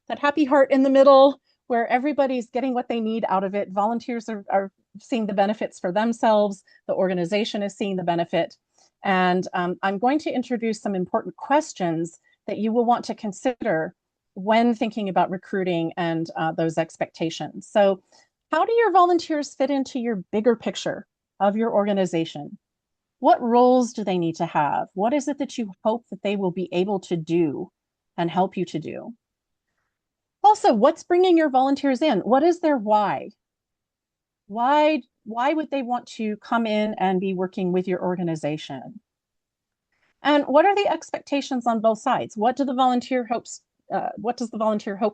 C: that happy heart in the middle where everybody's getting what they need out of it. Volunteers are seeing the benefits for themselves. The organization is seeing the benefit. And I'm going to introduce some important questions that you will want to consider when thinking about recruiting and those expectations. So how do your volunteers fit into your bigger picture of your organization? What roles do they need to have? What is it that you hope that they will be able to do and help you to do? Also, what's bringing your volunteers in? What is their why? Why would they want to come in and be working with your organization? And what are the expectations on both sides? What does the volunteer hope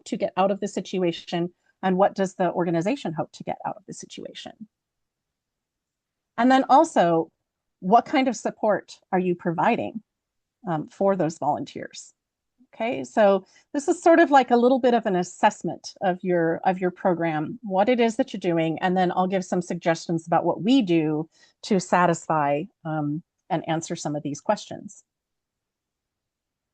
C: to get out of the situation? And what does the organization hope to get out of the situation? And then also, what kind of support are you providing for those volunteers? Okay, so this is sort of like a little bit of an assessment of your program, what it is that you're doing, and then I'll give some suggestions about what we do to satisfy and answer some of these questions.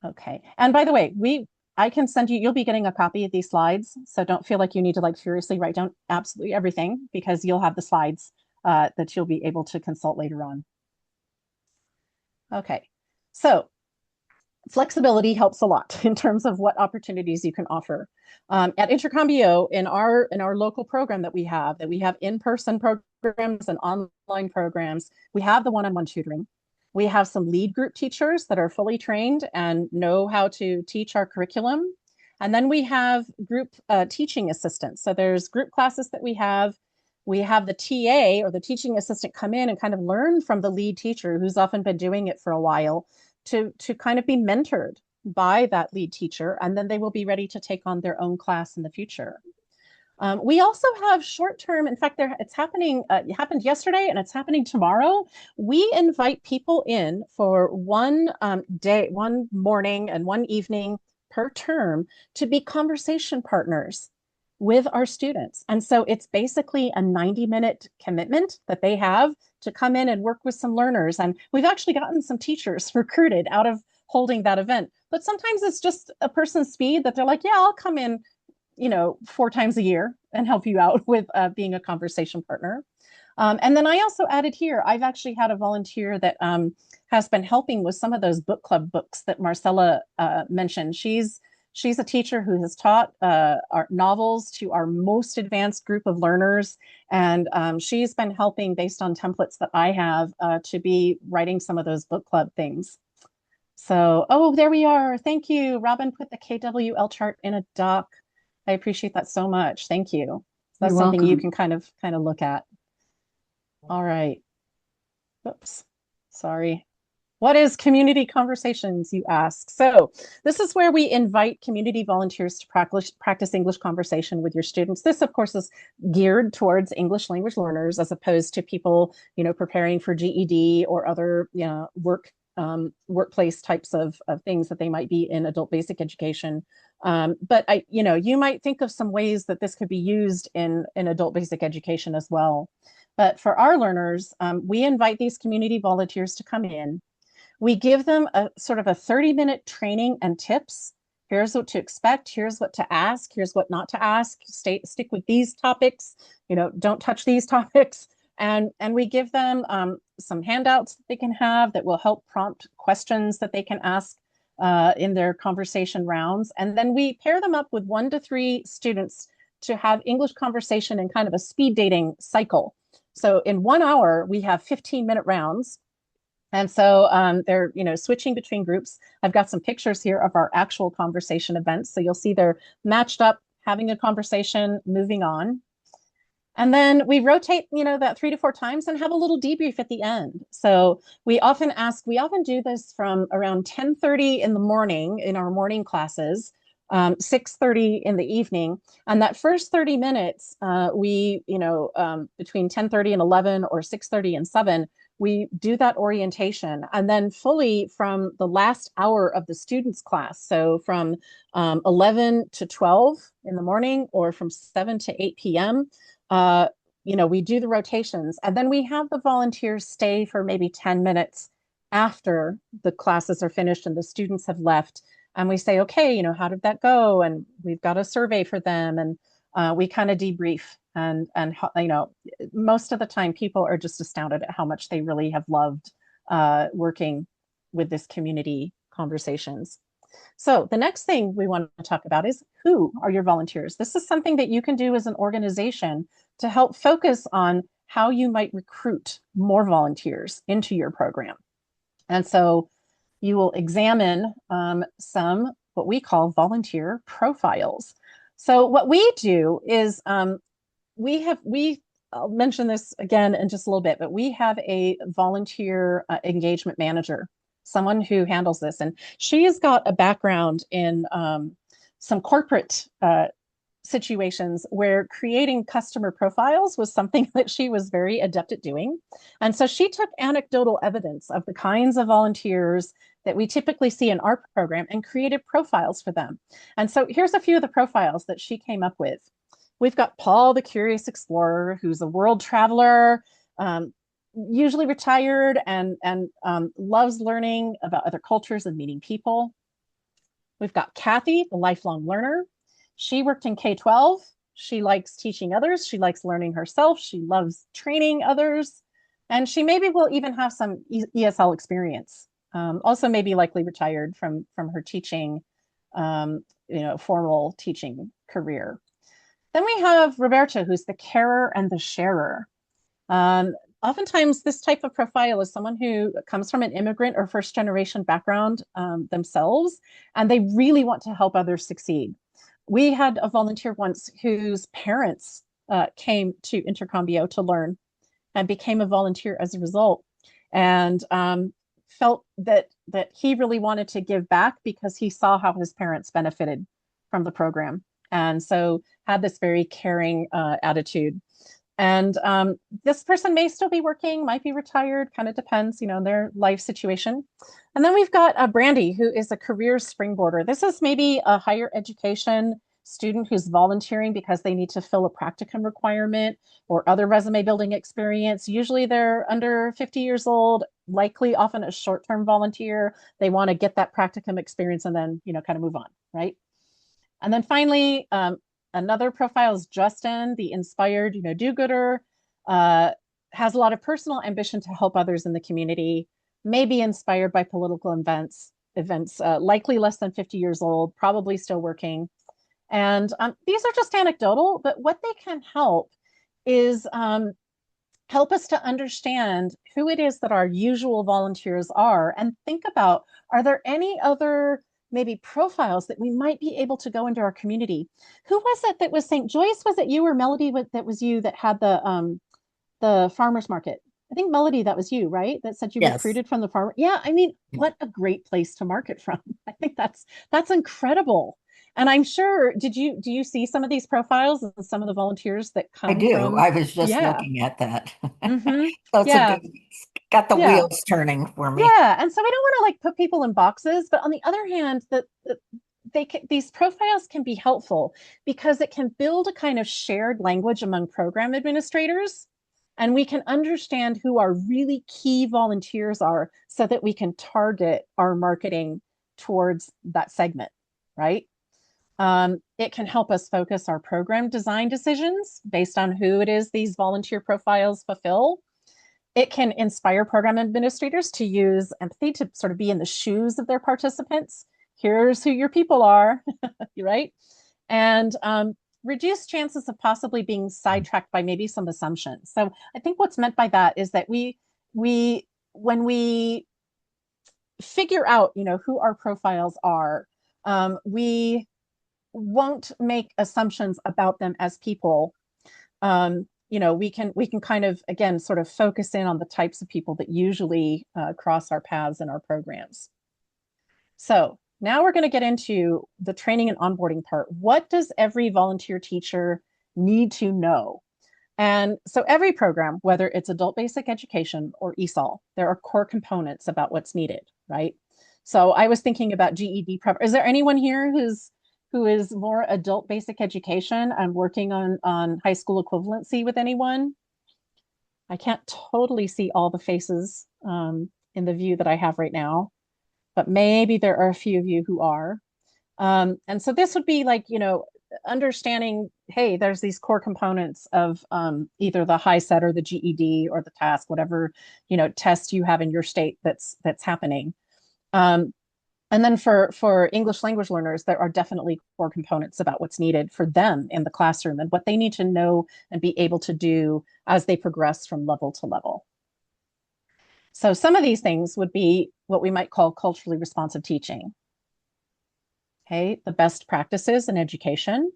C: Okay, and by the way, I can send you'll be getting a copy of these slides, so don't feel like you need to like furiously write down absolutely everything because you'll have the slides that you'll be able to consult later on. Okay, so flexibility helps a lot in terms of what opportunities you can offer. At Intercambio, in our local program that we have in-person programs and online programs, we have the one-on-one tutoring. We have some lead group teachers that are fully trained and know how to teach our curriculum. And then we have group teaching assistants. So there's group classes that we have. We have the TA or the teaching assistant come in and kind of learn from the lead teacher who's often been doing it for a while to kind of be mentored by that lead teacher. And then they will be ready to take on their own class in the future. We also have short-term, in fact, it's happening, it happened yesterday and it's happening tomorrow. We invite people in for one day, one morning and one evening per term to be conversation partners with our students. And so it's basically a 90-minute commitment that they have to come in and work with some learners. And we've actually gotten some teachers recruited out of holding that event. But sometimes it's just a person's speed that they're like, yeah, I'll come in 4 times a year and help you out with being a conversation partner. And then I also added here, I've actually had a volunteer that has been helping with some of those book club books that Marcella mentioned. She's a teacher who has taught our novels to our most advanced group of learners. And she's been helping based on templates that I have to be writing some of those book club things. So, oh, there we are. Thank you. Robin put the KWL chart in a doc. I appreciate that so much. Thank you. So that's
A: You're
C: something you
A: welcome.
C: can kind of look at. All right. Oops. Sorry. What is community conversations, you ask? So this is where we invite community volunteers to practice English conversation with your students. This, of course, is geared towards English language learners as opposed to people, preparing for GED or other, workplace types of things that they might be in adult basic education. But you might think of some ways that this could be used in adult basic education as well. But for our learners, we invite these community volunteers to come in. We give them a sort of a 30-minute training and tips. Here's what to expect. Here's what to ask. Here's what not to ask. Stick with these topics. Don't touch these topics. And we give them some handouts that they can have that will help prompt questions that they can ask in their conversation rounds. And then we pair them up with 1 to 3 students to have English conversation in kind of a speed dating cycle. So in 1 hour, we have 15-minute rounds. And so they're, switching between groups. I've got some pictures here of our actual conversation events. So you'll see they're matched up, having a conversation, moving on. And then we rotate, that 3 to 4 times and have a little debrief at the end. So we often do this from around 10:30 in the morning in our morning classes, 6:30 in the evening. And that first 30 minutes, between 10:30 and 11 or 6:30 and 7, we do that orientation, and then fully from the last hour of the students' class. So from 11 to 12 in the morning or from 7 to 8 p.m., we do the rotations, and then we have the volunteers stay for maybe 10 minutes after the classes are finished and the students have left. And we say, okay, how did that go? And we've got a survey for them, and we kind of debrief. And most of the time, people are just astounded at how much they really have loved working with this community conversations. So the next thing we want to talk about is, who are your volunteers? This is something that you can do as an organization to help focus on how you might recruit more volunteers into your program. And so you will examine some what we call volunteer profiles. So what we do is I'll mention this again in just a little bit, but we have a volunteer engagement manager, someone who handles this. And she's got a background in some corporate situations where creating customer profiles was something that she was very adept at doing. And so she took anecdotal evidence of the kinds of volunteers that we typically see in our program and created profiles for them. And so here's a few of the profiles that she came up with. We've got Paul, the curious explorer, who's a world traveler, usually retired and loves learning about other cultures and meeting people. We've got Kathy, the lifelong learner. She worked in K-12. She likes teaching others. She likes learning herself. She loves training others. And she maybe will even have some ESL experience. Also maybe likely retired from her teaching, formal teaching career. Then we have Roberta, who's the carer and the sharer. Oftentimes, this type of profile is someone who comes from an immigrant or first-generation background themselves, and they really want to help others succeed. We had a volunteer once whose parents came to Intercambio to learn and became a volunteer as a result, and felt that he really wanted to give back because he saw how his parents benefited from the program. And so had this very caring attitude. And this person may still be working, might be retired, kind of depends, their life situation. And then we've got Brandy, who is a career springboarder. This is maybe a higher education student who's volunteering because they need to fill a practicum requirement or other resume building experience. Usually they're under 50 years old, likely often a short-term volunteer. They want to get that practicum experience and then, kind of move on, right? And then finally, another profile is Justin, the inspired, do-gooder, has a lot of personal ambition to help others in the community, may be inspired by political events, likely less than 50 years old, probably still working. And these are just anecdotal, but what they can help is help us to understand who it is that our usual volunteers are and think about, are there any other maybe profiles that we might be able to go into our community? Who was it that was saying, Joyce, was it you or Melody that was you that had the farmer's market I think Melody, that was you, right? That said you
E: Yes.
C: recruited from the farmer. Yeah, I mean, what a great place to market from. I think that's incredible. And I'm sure, do you see some of these profiles and some of the volunteers that
E: I
C: come
E: do.
C: from?
E: I was just
C: Yeah.
E: looking at that.
C: Mm-hmm.
E: So it's a
C: Yeah.
E: good, got the
C: Yeah.
E: wheels turning for me.
C: Yeah. And so I don't want to like put people in boxes, but on the other hand, these profiles can be helpful because it can build a kind of shared language among program administrators, and we can understand who our really key volunteers are so that we can target our marketing towards that segment, right? It can help us focus our program design decisions based on who it is these volunteer profiles fulfill. It can inspire program administrators to use empathy to sort of be in the shoes of their participants. Here's who your people are, right? And reduce chances of possibly being sidetracked by maybe some assumptions. So I think what's meant by that is that we when we figure out, who our profiles are, we won't make assumptions about them as people. We can kind of again sort of focus in on the types of people that usually cross our paths in our programs. So now we're going to get into the training and onboarding part. What does every volunteer teacher need to know? And so every program, whether it's adult basic education or ESOL, there are core components about what's needed, right? So I was thinking about GED prep. Is there anyone here who is more adult basic education and working on high school equivalency with anyone? I can't totally see all the faces in the view that I have right now, but maybe there are a few of you who are. And so this would be like, understanding, hey, there's these core components of either the HiSET or the GED or the task, whatever, test you have in your state that's happening. And then for English language learners, there are definitely core components about what's needed for them in the classroom and what they need to know and be able to do as they progress from level to level. So some of these things would be what we might call culturally responsive teaching. Okay, the best practices in education,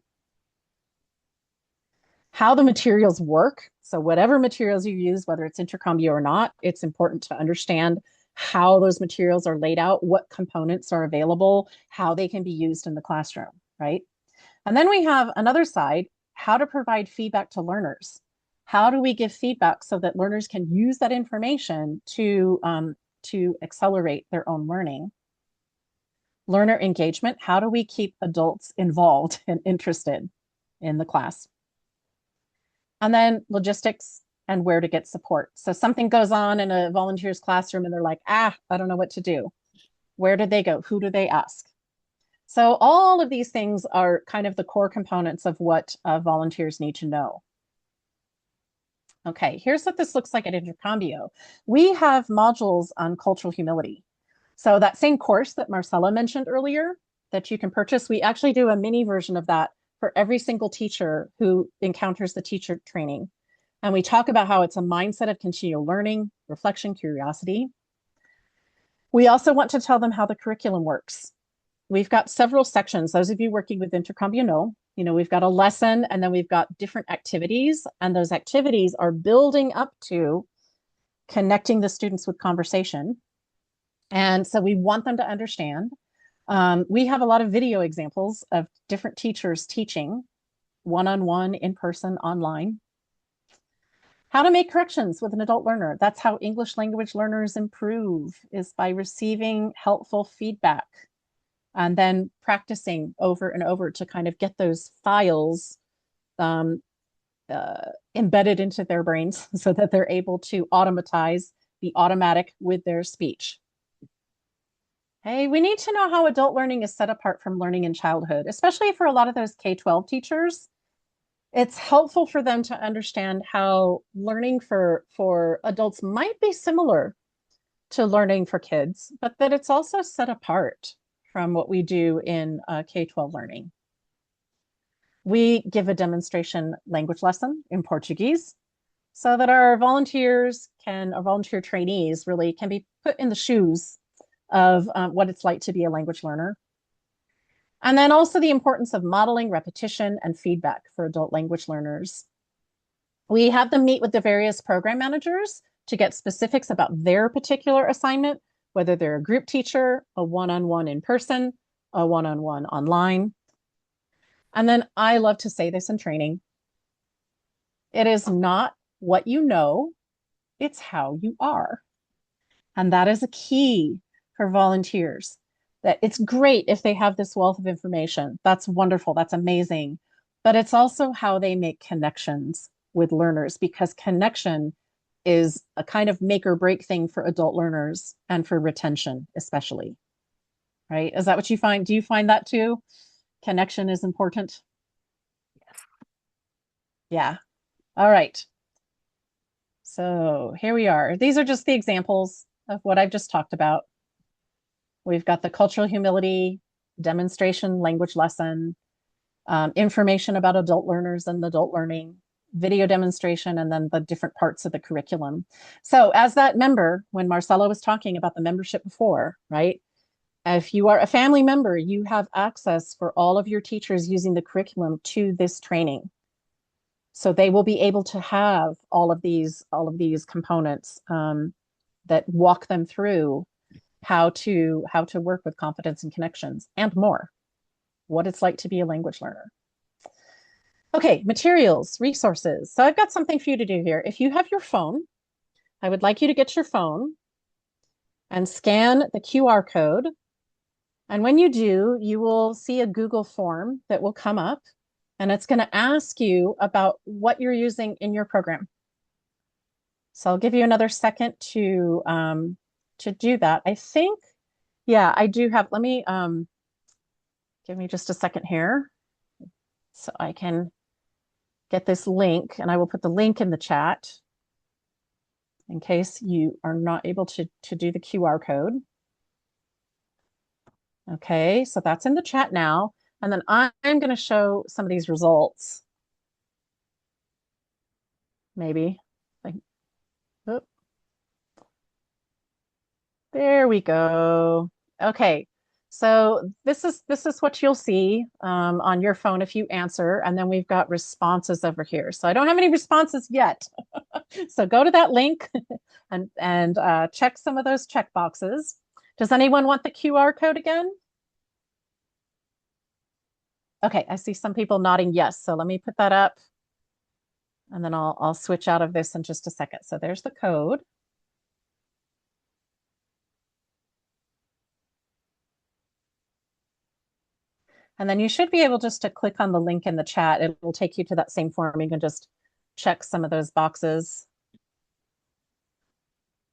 C: how the materials work. So whatever materials you use, whether it's Intercambio or not, it's important to understand how those materials are laid out, what components are available, how they can be used in the classroom, right? And then we have another side, how to provide feedback to learners. How do we give feedback so that learners can use that information to accelerate their own learning? Learner engagement, how do we keep adults involved and interested in the class? And then logistics and where to get support. So something goes on in a volunteer's classroom and they're like, I don't know what to do. Where do they go? Who do they ask? So all of these things are kind of the core components of what volunteers need to know. Okay, here's what this looks like at Intercambio. We have modules on cultural humility. So that same course that Marcella mentioned earlier that you can purchase, we actually do a mini version of that for every single teacher who encounters the teacher training. And we talk about how it's a mindset of continual learning, reflection, curiosity. We also want to tell them how the curriculum works. We've got several sections. Those of you working with Intercambio know, we've got a lesson and then we've got different activities, and those activities are building up to connecting the students with conversation. And so we want them to understand. We have a lot of video examples of different teachers teaching one-on-one, in person, online. How to make corrections with an adult learner. That's how English language learners improve, is by receiving helpful feedback and then practicing over and over to kind of get those files embedded into their brains so that they're able to automatize the automatic with their speech. Hey, we need to know how adult learning is set apart from learning in childhood, especially for a lot of those K-12 teachers. It's helpful for them to understand how learning for adults might be similar to learning for kids, but that it's also set apart from what we do in K-12 learning. We give a demonstration language lesson in Portuguese so that our volunteer trainees really can be put in the shoes of what it's like to be a language learner. And then also the importance of modeling, repetition, and feedback for adult language learners. We have them meet with the various program managers to get specifics about their particular assignment, whether they're a group teacher, a one-on-one in person, a one-on-one online. And then I love to say this in training. It is not what you know, it's how you are. And that is a key for volunteers. That it's great if they have this wealth of information. That's wonderful. That's amazing. But it's also how they make connections with learners, because connection is a kind of make or break thing for adult learners and for retention, especially. Right? Is that what you find? Do you find that too? Connection is important. Yeah. All right. So here we are. These are just the examples of what I've just talked about. We've got the cultural humility, demonstration, language lesson, information about adult learners and adult learning, video demonstration, and then the different parts of the curriculum. So as that member, when Marcelo was talking about the membership before, right? If you are a family member, you have access for all of your teachers using the curriculum to this training. So they will be able to have all of these components that walk them through how to work with confidence and connections and more, what it's like to be a language learner. Okay, materials, resources. So I've got something for you to do here. If you have your phone, I would like you to get your phone and scan the QR code. And when you do, you will see a Google form that will come up, and it's going to ask you about what you're using in your program. So I'll give you another second to do that. I think, yeah, I do have, let me, give me just a second here so I can get this link, and I will put the link in the chat in case you are not able to do the QR code. Okay, so that's in the chat now. And then I'm going to show some of these results. Maybe. Like, oh, there we go. Okay, so this is what you'll see on your phone if you answer, and then we've got responses over here. So I don't have any responses yet. So go to that link and check some of those check boxes. Does anyone want the QR code again? Okay, I see some people nodding yes. So let me put that up, and then I'll switch out of this in just a second. So there's the code. And then you should be able just to click on the link in the chat. It will take you to that same form. You can just check some of those boxes.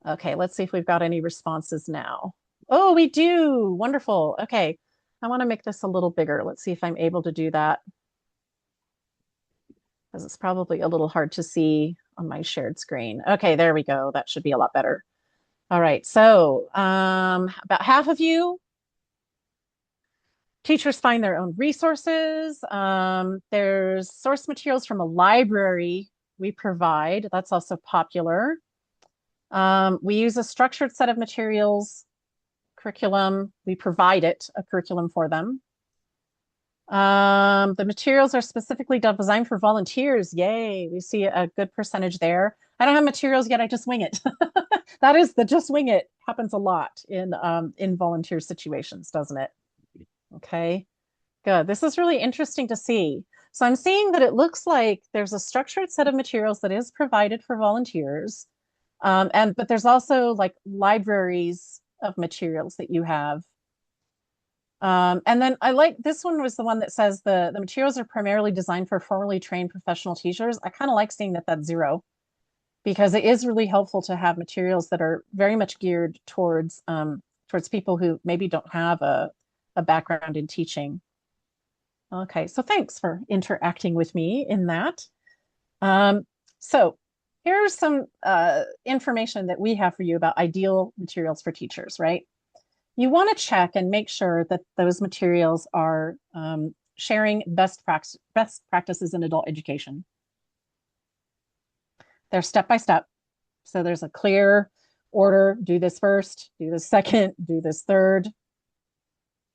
C: Okay, let's see if we've got any responses now. Oh, we do. Wonderful. Okay, I want to make this a little bigger. Let's see if I'm able to do that, because it's probably a little hard to see on my shared screen. Okay, there we go. That should be a lot better. All right, so about half of you. Teachers find their own resources. There's source materials from a library we provide. That's also popular. We use a structured set of materials, curriculum. We provide it, a curriculum for them. The materials are specifically designed for volunteers. Yay, we see a good percentage there. I don't have materials yet, I just wing it. That is the just wing it happens a lot in volunteer situations, doesn't it? Okay, good. This is really interesting to see. So I'm seeing that it looks like there's a structured set of materials that is provided for volunteers. But there's also like libraries of materials that you have. And then I like this one was the one that says the materials are primarily designed for formally trained professional teachers. I kind of like seeing that that's 0, because it is really helpful to have materials that are very much geared towards people who maybe don't have a background in teaching. Okay, so thanks for interacting with me in that. So here's some information that we have for you about ideal materials for teachers, right? You want to check and make sure that those materials are sharing best practices in adult education. They're step-by-step. So there's a clear order, do this first, do this second, do this third.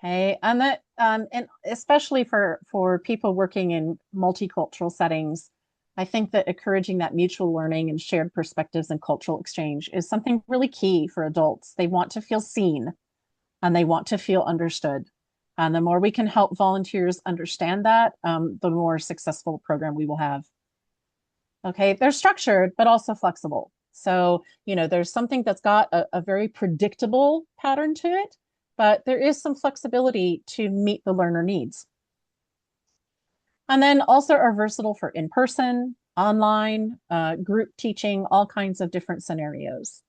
C: Okay, and that and especially for people working in multicultural settings, I think that encouraging that mutual learning and shared perspectives and cultural exchange is something really key for adults. They want to feel seen and they want to feel understood. And the more we can help volunteers understand that, the more successful program we will have. Okay, they're structured, but also flexible. So, there's something that's got a very predictable pattern to it, but there is some flexibility to meet the learner needs. And then also are versatile for in-person, online, group teaching, all kinds of different scenarios.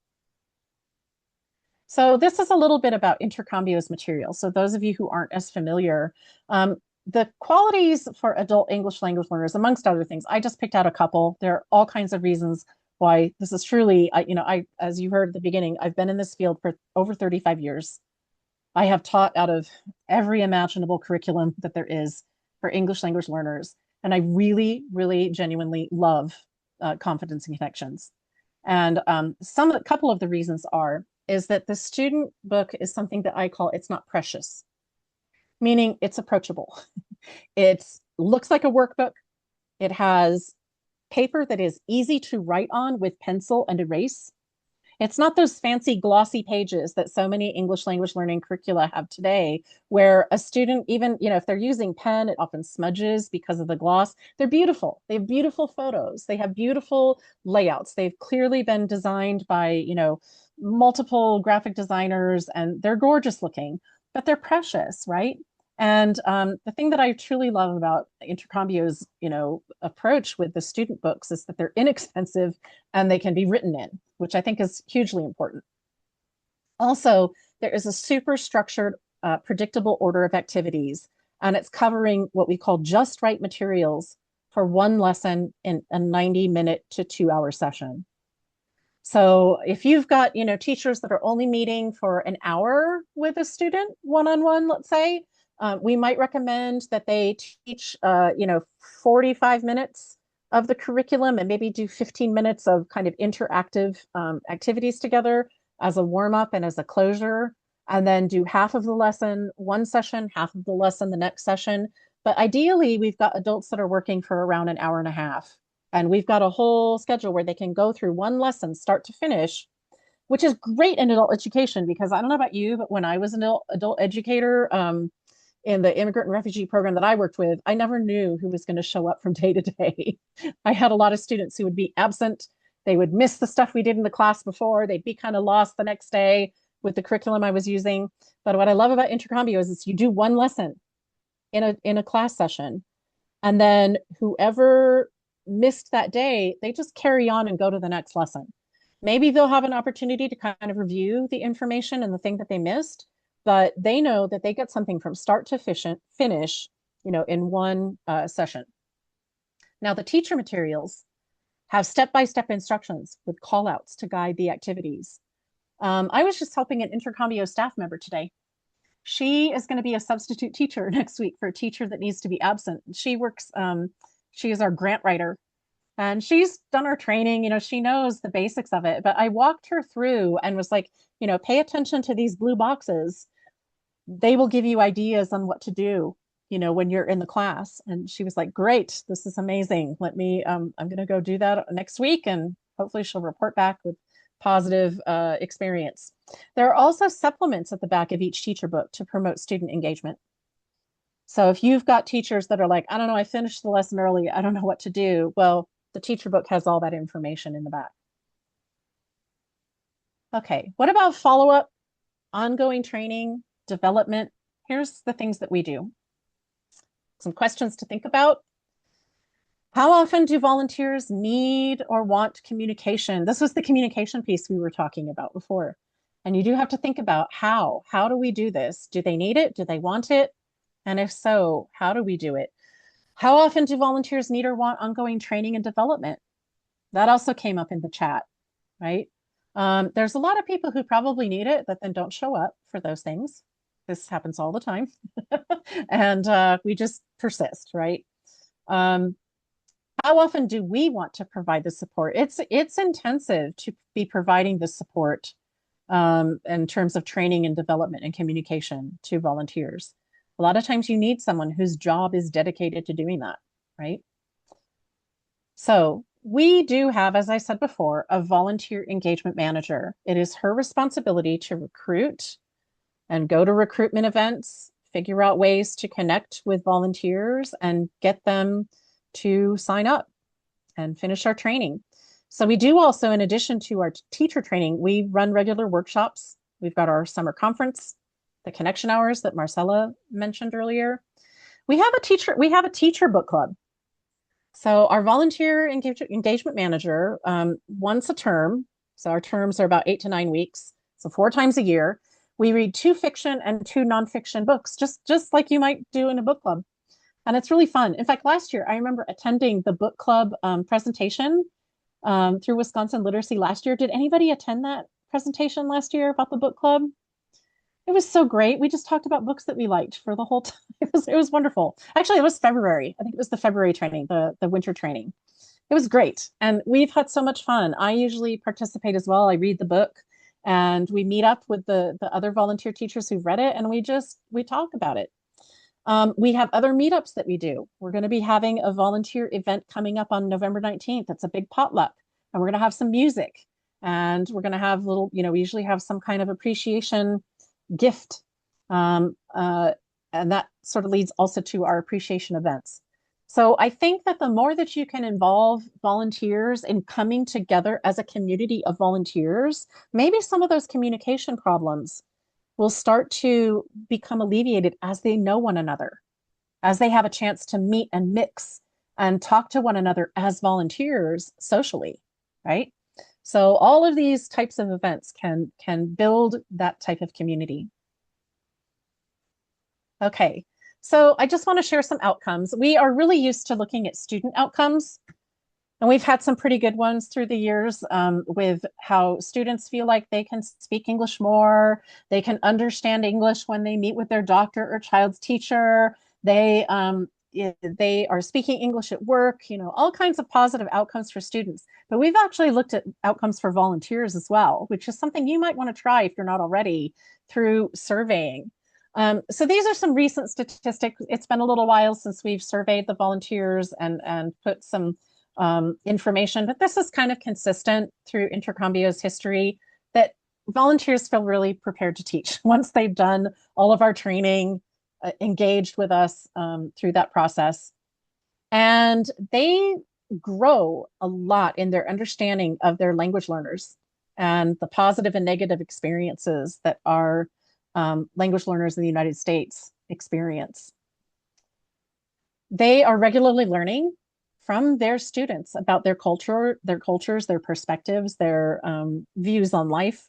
C: So this is a little bit about Intercambio's material. So those of you who aren't as familiar, the qualities for adult English language learners, amongst other things, I just picked out a couple. There are all kinds of reasons why this is truly, as you heard at the beginning, I've been in this field for over 35 years. I have taught out of every imaginable curriculum that there is for English language learners. And I really, really genuinely love Confidence and Connections. And a couple of the reasons is that the student book is something that I call, it's not precious, meaning it's approachable. It looks like a workbook. It has paper that is easy to write on with pencil and erase. It's not those fancy glossy pages that so many English language learning curricula have today, where a student, even, if they're using pen, it often smudges because of the gloss. They're beautiful. They have beautiful photos. They have beautiful layouts. They've clearly been designed by, multiple graphic designers, and they're gorgeous looking, but they're precious, right? And the thing that I truly love about Intercambio's, approach with the student books is that they're inexpensive and they can be written in, which I think is hugely important. Also, there is a super structured, predictable order of activities, and it's covering what we call just right materials for one lesson in a 90-minute to 2-hour session. So if you've got, teachers that are only meeting for an hour with a student one-on-one, let's say, we might recommend that they teach, 45 minutes of the curriculum and maybe do 15 minutes of kind of interactive activities together as a warm-up and as a closure, and then do half of the lesson one session, half of the lesson the next session. But ideally, we've got adults that are working for around an hour and a half. And we've got a whole schedule where they can go through one lesson, start to finish, which is great in adult education, because I don't know about you, but when I was an adult educator in the immigrant and refugee program that I worked with, I never knew who was going to show up from day to day. I had a lot of students who would be absent. They would miss the stuff we did in the class before. They'd be kind of lost the next day with the curriculum I was using. But what I love about Intercambio is you do one lesson in a class session, and then whoever missed that day, they just carry on and go to the next lesson. Maybe they'll have an opportunity to kind of review the information and the thing that they missed, but they know that they get something from start to finish, in one session. Now, the teacher materials have step-by-step instructions with call-outs to guide the activities. I was just helping an Intercambio staff member today. She is going to be a substitute teacher next week for a teacher that needs to be absent. She works, she is our grant writer, and she's done her training. She knows the basics of it, but I walked her through and was like, pay attention to these blue boxes. They will give you ideas on what to do, when you're in the class. And she was like, great, this is amazing. Let me, I'm going to go do that next week, and hopefully she'll report back with positive experience. There are also supplements at the back of each teacher book to promote student engagement. So if you've got teachers that are like, I don't know, I finished the lesson early, I don't know what to do. Well, the teacher book has all that information in the back. Okay, what about follow-up, ongoing training, development? Here's the things that we do. Some questions to think about. How often do volunteers need or want communication? This was the communication piece we were talking about before. And you do have to think about how do we do this? Do they need it? Do they want it? And if so, how do we do it? How often do volunteers need or want ongoing training and development? That also came up in the chat, right? There's a lot of people who probably need it, but then don't show up for those things. This happens all the time. And we just persist, right? How often do we want to provide the support? It's intensive to be providing the support in terms of training and development and communication to volunteers. A lot of times you need someone whose job is dedicated to doing that, right? So we do have, as I said before, a volunteer engagement manager. It is her responsibility to recruit and go to recruitment events, figure out ways to connect with volunteers and get them to sign up and finish our training. So we do also, in addition to our teacher training, we run regular workshops. We've got our summer conference, the connection hours that Marcella mentioned earlier. We have a teacher book club. So our volunteer engagement manager, once a term, so our terms are about 8 to 9 weeks, so 4 times a year, we read 2 fiction and 2 nonfiction books, just like you might do in a book club. And it's really fun. In fact, last year, I remember attending the book club presentation through Wisconsin Literacy last year. Did anybody attend that presentation last year about the book club? It was so great. We just talked about books that we liked for the whole time. It was wonderful. Actually, it was February. I think it was the February training, the winter training. It was great. And we've had so much fun. I usually participate as well. I read the book and we meet up with the other volunteer teachers who've read it and we talk about it. We have other meetups that we do. We're going to be having a volunteer event coming up on November 19th. It's a big potluck and we're going to have some music and we're going to have we usually have some kind of appreciation gift. And that sort of leads also to our appreciation events. So I think that the more that you can involve volunteers in coming together as a community of volunteers, maybe some of those communication problems will start to become alleviated as they know one another, as they have a chance to meet and mix and talk to one another as volunteers socially, right? So all of these types of events can build that type of community. Okay, so I just want to share some outcomes. We are really used to looking at student outcomes, and we've had some pretty good ones through the years with how students feel like they can speak English more, they can understand English when they meet with their doctor or child's teacher, they are speaking English at work, all kinds of positive outcomes for students. But we've actually looked at outcomes for volunteers as well, which is something you might want to try if you're not already through surveying. So these are some recent statistics. It's been a little while since we've surveyed the volunteers and put some information, but this is kind of consistent through Intercambio's history that volunteers feel really prepared to teach once they've done all of our training, engaged with us through that process. And they grow a lot in their understanding of their language learners and the positive and negative experiences that our language learners in the United States experience. They are regularly learning from their students about their culture, their cultures, their perspectives, their views on life.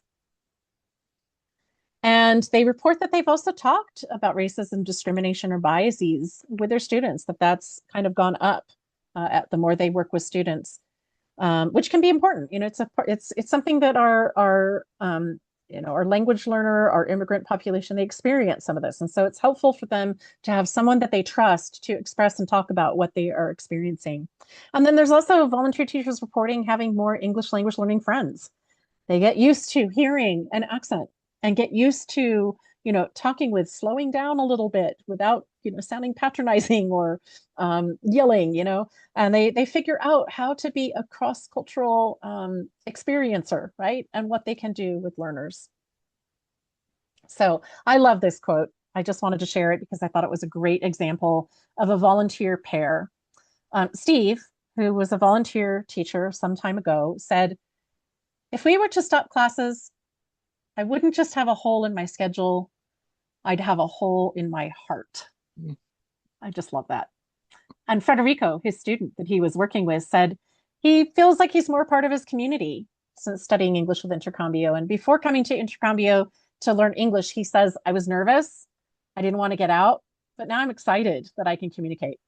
C: And they report that they've also talked about racism, discrimination, or biases with their students, that's kind of gone up the more they work with students, which can be important. It's something that our language learner, our immigrant population, they experience some of this. And so it's helpful for them to have someone that they trust to express and talk about what they are experiencing. And then there's also volunteer teachers reporting having more English language learning friends. They get used to hearing an accent and get used to, talking with slowing down a little bit without, sounding patronizing or yelling, and they figure out how to be a cross-cultural experiencer, right? And what they can do with learners. So I love this quote. I just wanted to share it because I thought it was a great example of a volunteer pair. Steve, who was a volunteer teacher some time ago, said, "If we were to stop classes, I wouldn't just have a hole in my schedule, I'd have a hole in my heart." I just love that. And Federico, his student that he was working with, said he feels like he's more part of his community since studying English with Intercambio. And before coming to Intercambio to learn English, he says, "I was nervous. I didn't want to get out, but now I'm excited that I can communicate."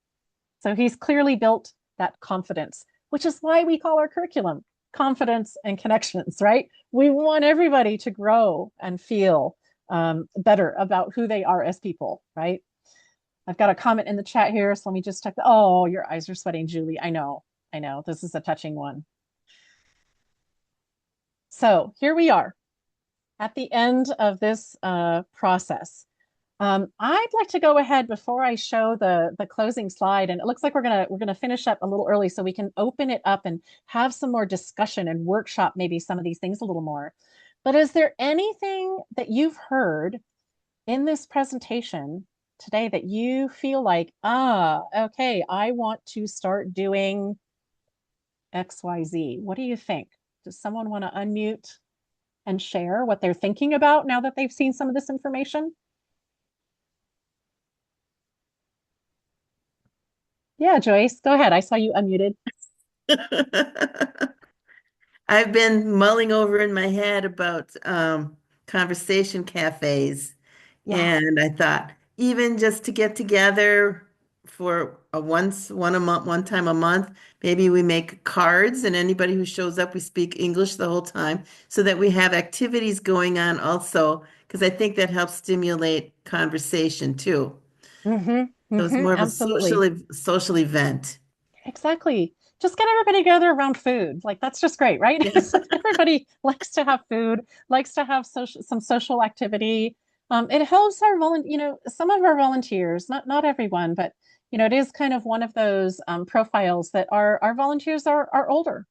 C: So he's clearly built that confidence, which is why we call our curriculum Confidence and Connections, right? We want everybody to grow and feel better about who they are as people, right? I've got a comment in the chat here, so let me just check. Oh, your eyes are sweating, Julie. I know. This is a touching one. So here we are at the end of this process. I'd like to go ahead before I show the closing slide, and it looks like we're gonna finish up a little early so we can open it up and have some more discussion and workshop maybe some of these things a little more. But is there anything that you've heard in this presentation today that you feel like, okay, I want to start doing XYZ? What do you think? Does someone want to unmute and share what they're thinking about now that they've seen some of this information? Yeah, Joyce, go ahead. I saw you unmuted.
F: I've been mulling over in my head about conversation cafes.
C: Yeah.
F: And I thought, even just to get together for one time a month, maybe we make cards and anybody who shows up, we speak English the whole time so that we have activities going on also, because I think that helps stimulate conversation too. So it's more of a
C: Absolutely.
F: social event.
C: Exactly. Just get everybody together around food. Like that's just great, right?
F: Yes.
C: Everybody likes to have food, likes to have some social activity. It helps our some of our volunteers, not everyone, but it is kind of one of those profiles that our volunteers are older.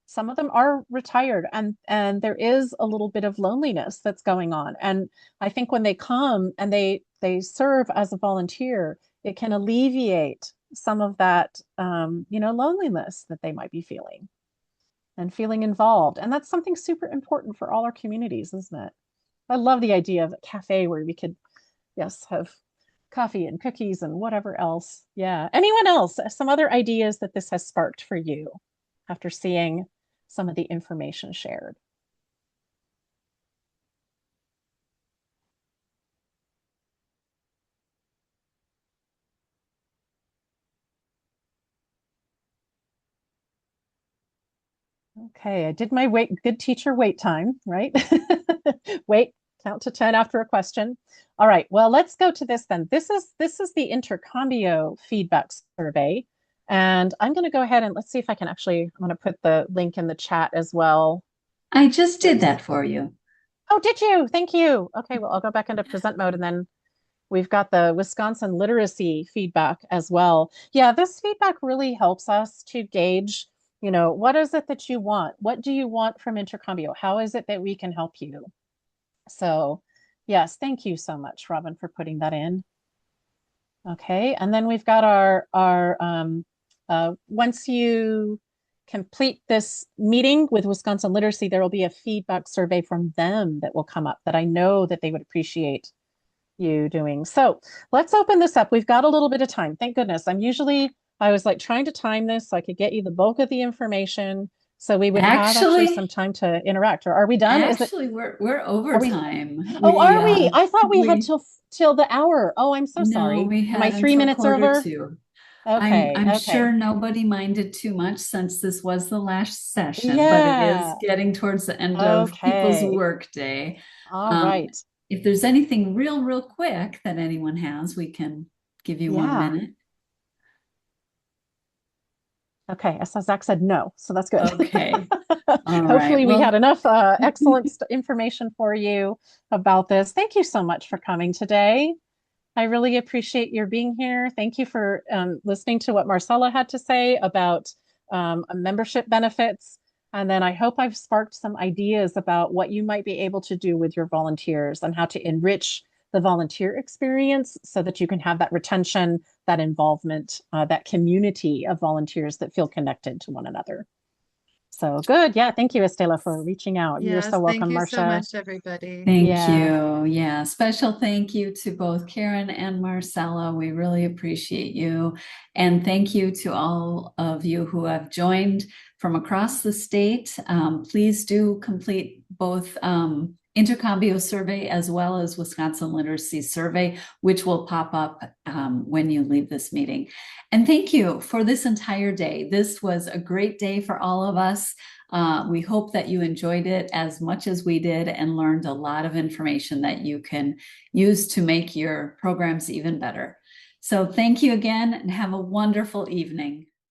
C: Some of them are retired, and there is a little bit of loneliness that's going on. And I think when they come and they serve as a volunteer, it can alleviate some of that loneliness that they might be feeling and feeling involved. And that's something super important for all our communities, isn't it? I love the idea of a cafe where we could, yes, have coffee and cookies and whatever else. Yeah. Anyone else? Some other ideas that this has sparked for you after seeing some of the information shared? Okay, I did my good teacher wait time, right? Wait, count to 10 after a question. All right, well, let's go to this then. This is the Intercambio feedback survey. And I'm going to go ahead and let's see if I can I'm going to put the link in the chat as well.
A: I just did that for you.
C: Oh, did you? Thank you. Okay, well, I'll go back into present mode and then we've got the Wisconsin literacy feedback as well. Yeah, this feedback really helps us to gauge, what is it that you want? What do you want from Intercambio? How is it that we can help you? So, yes, thank you so much, Robin, for putting that in. Okay, and then we've got our once you complete this meeting with Wisconsin Literacy, there will be a feedback survey from them that will come up that I know that they would appreciate you doing. So let's open this up. We've got a little bit of time. Thank goodness. I was like trying to time this so I could get you the bulk of the information so we would have actually some time to interact. Or are we done?
A: Actually, we're over time.
C: Are we? I thought we had till the hour. Oh, I'm so sorry.
A: No, we had
C: Am I 3 minutes over?
A: Two.
C: Okay.
A: I'm sure nobody minded too much since this was the last session, but it is getting towards the end of people's work day.
C: All right.
A: If there's anything real quick that anyone has, we can give you 1 minute.
C: Okay, so Zach said no, so that's good.
A: Okay.
C: Hopefully we had enough excellent information for you about this. Thank you so much for coming today. I really appreciate your being here. Thank you for listening to what Marcella had to say about membership benefits. And then I hope I've sparked some ideas about what you might be able to do with your volunteers and how to enrich the volunteer experience so that you can have that retention, that involvement, that community of volunteers that feel connected to one another. So good. Yeah. Thank you, Estela, for reaching out.
D: Yes,
C: you're so welcome,
D: thank you
C: Marcia.
D: so much, everybody.
A: Thank you. Yeah. Special thank you to both Karen and Marcella. We really appreciate you. And thank you to all of you who have joined from across the state. Please do complete both Intercambio survey as well as Wisconsin Literacy survey, which will pop up when you leave this meeting. And thank you for this entire day. This was a great day for all of us. We hope that you enjoyed it as much as we did and learned a lot of information that you can use to make your programs even better. So thank you again and have a wonderful evening.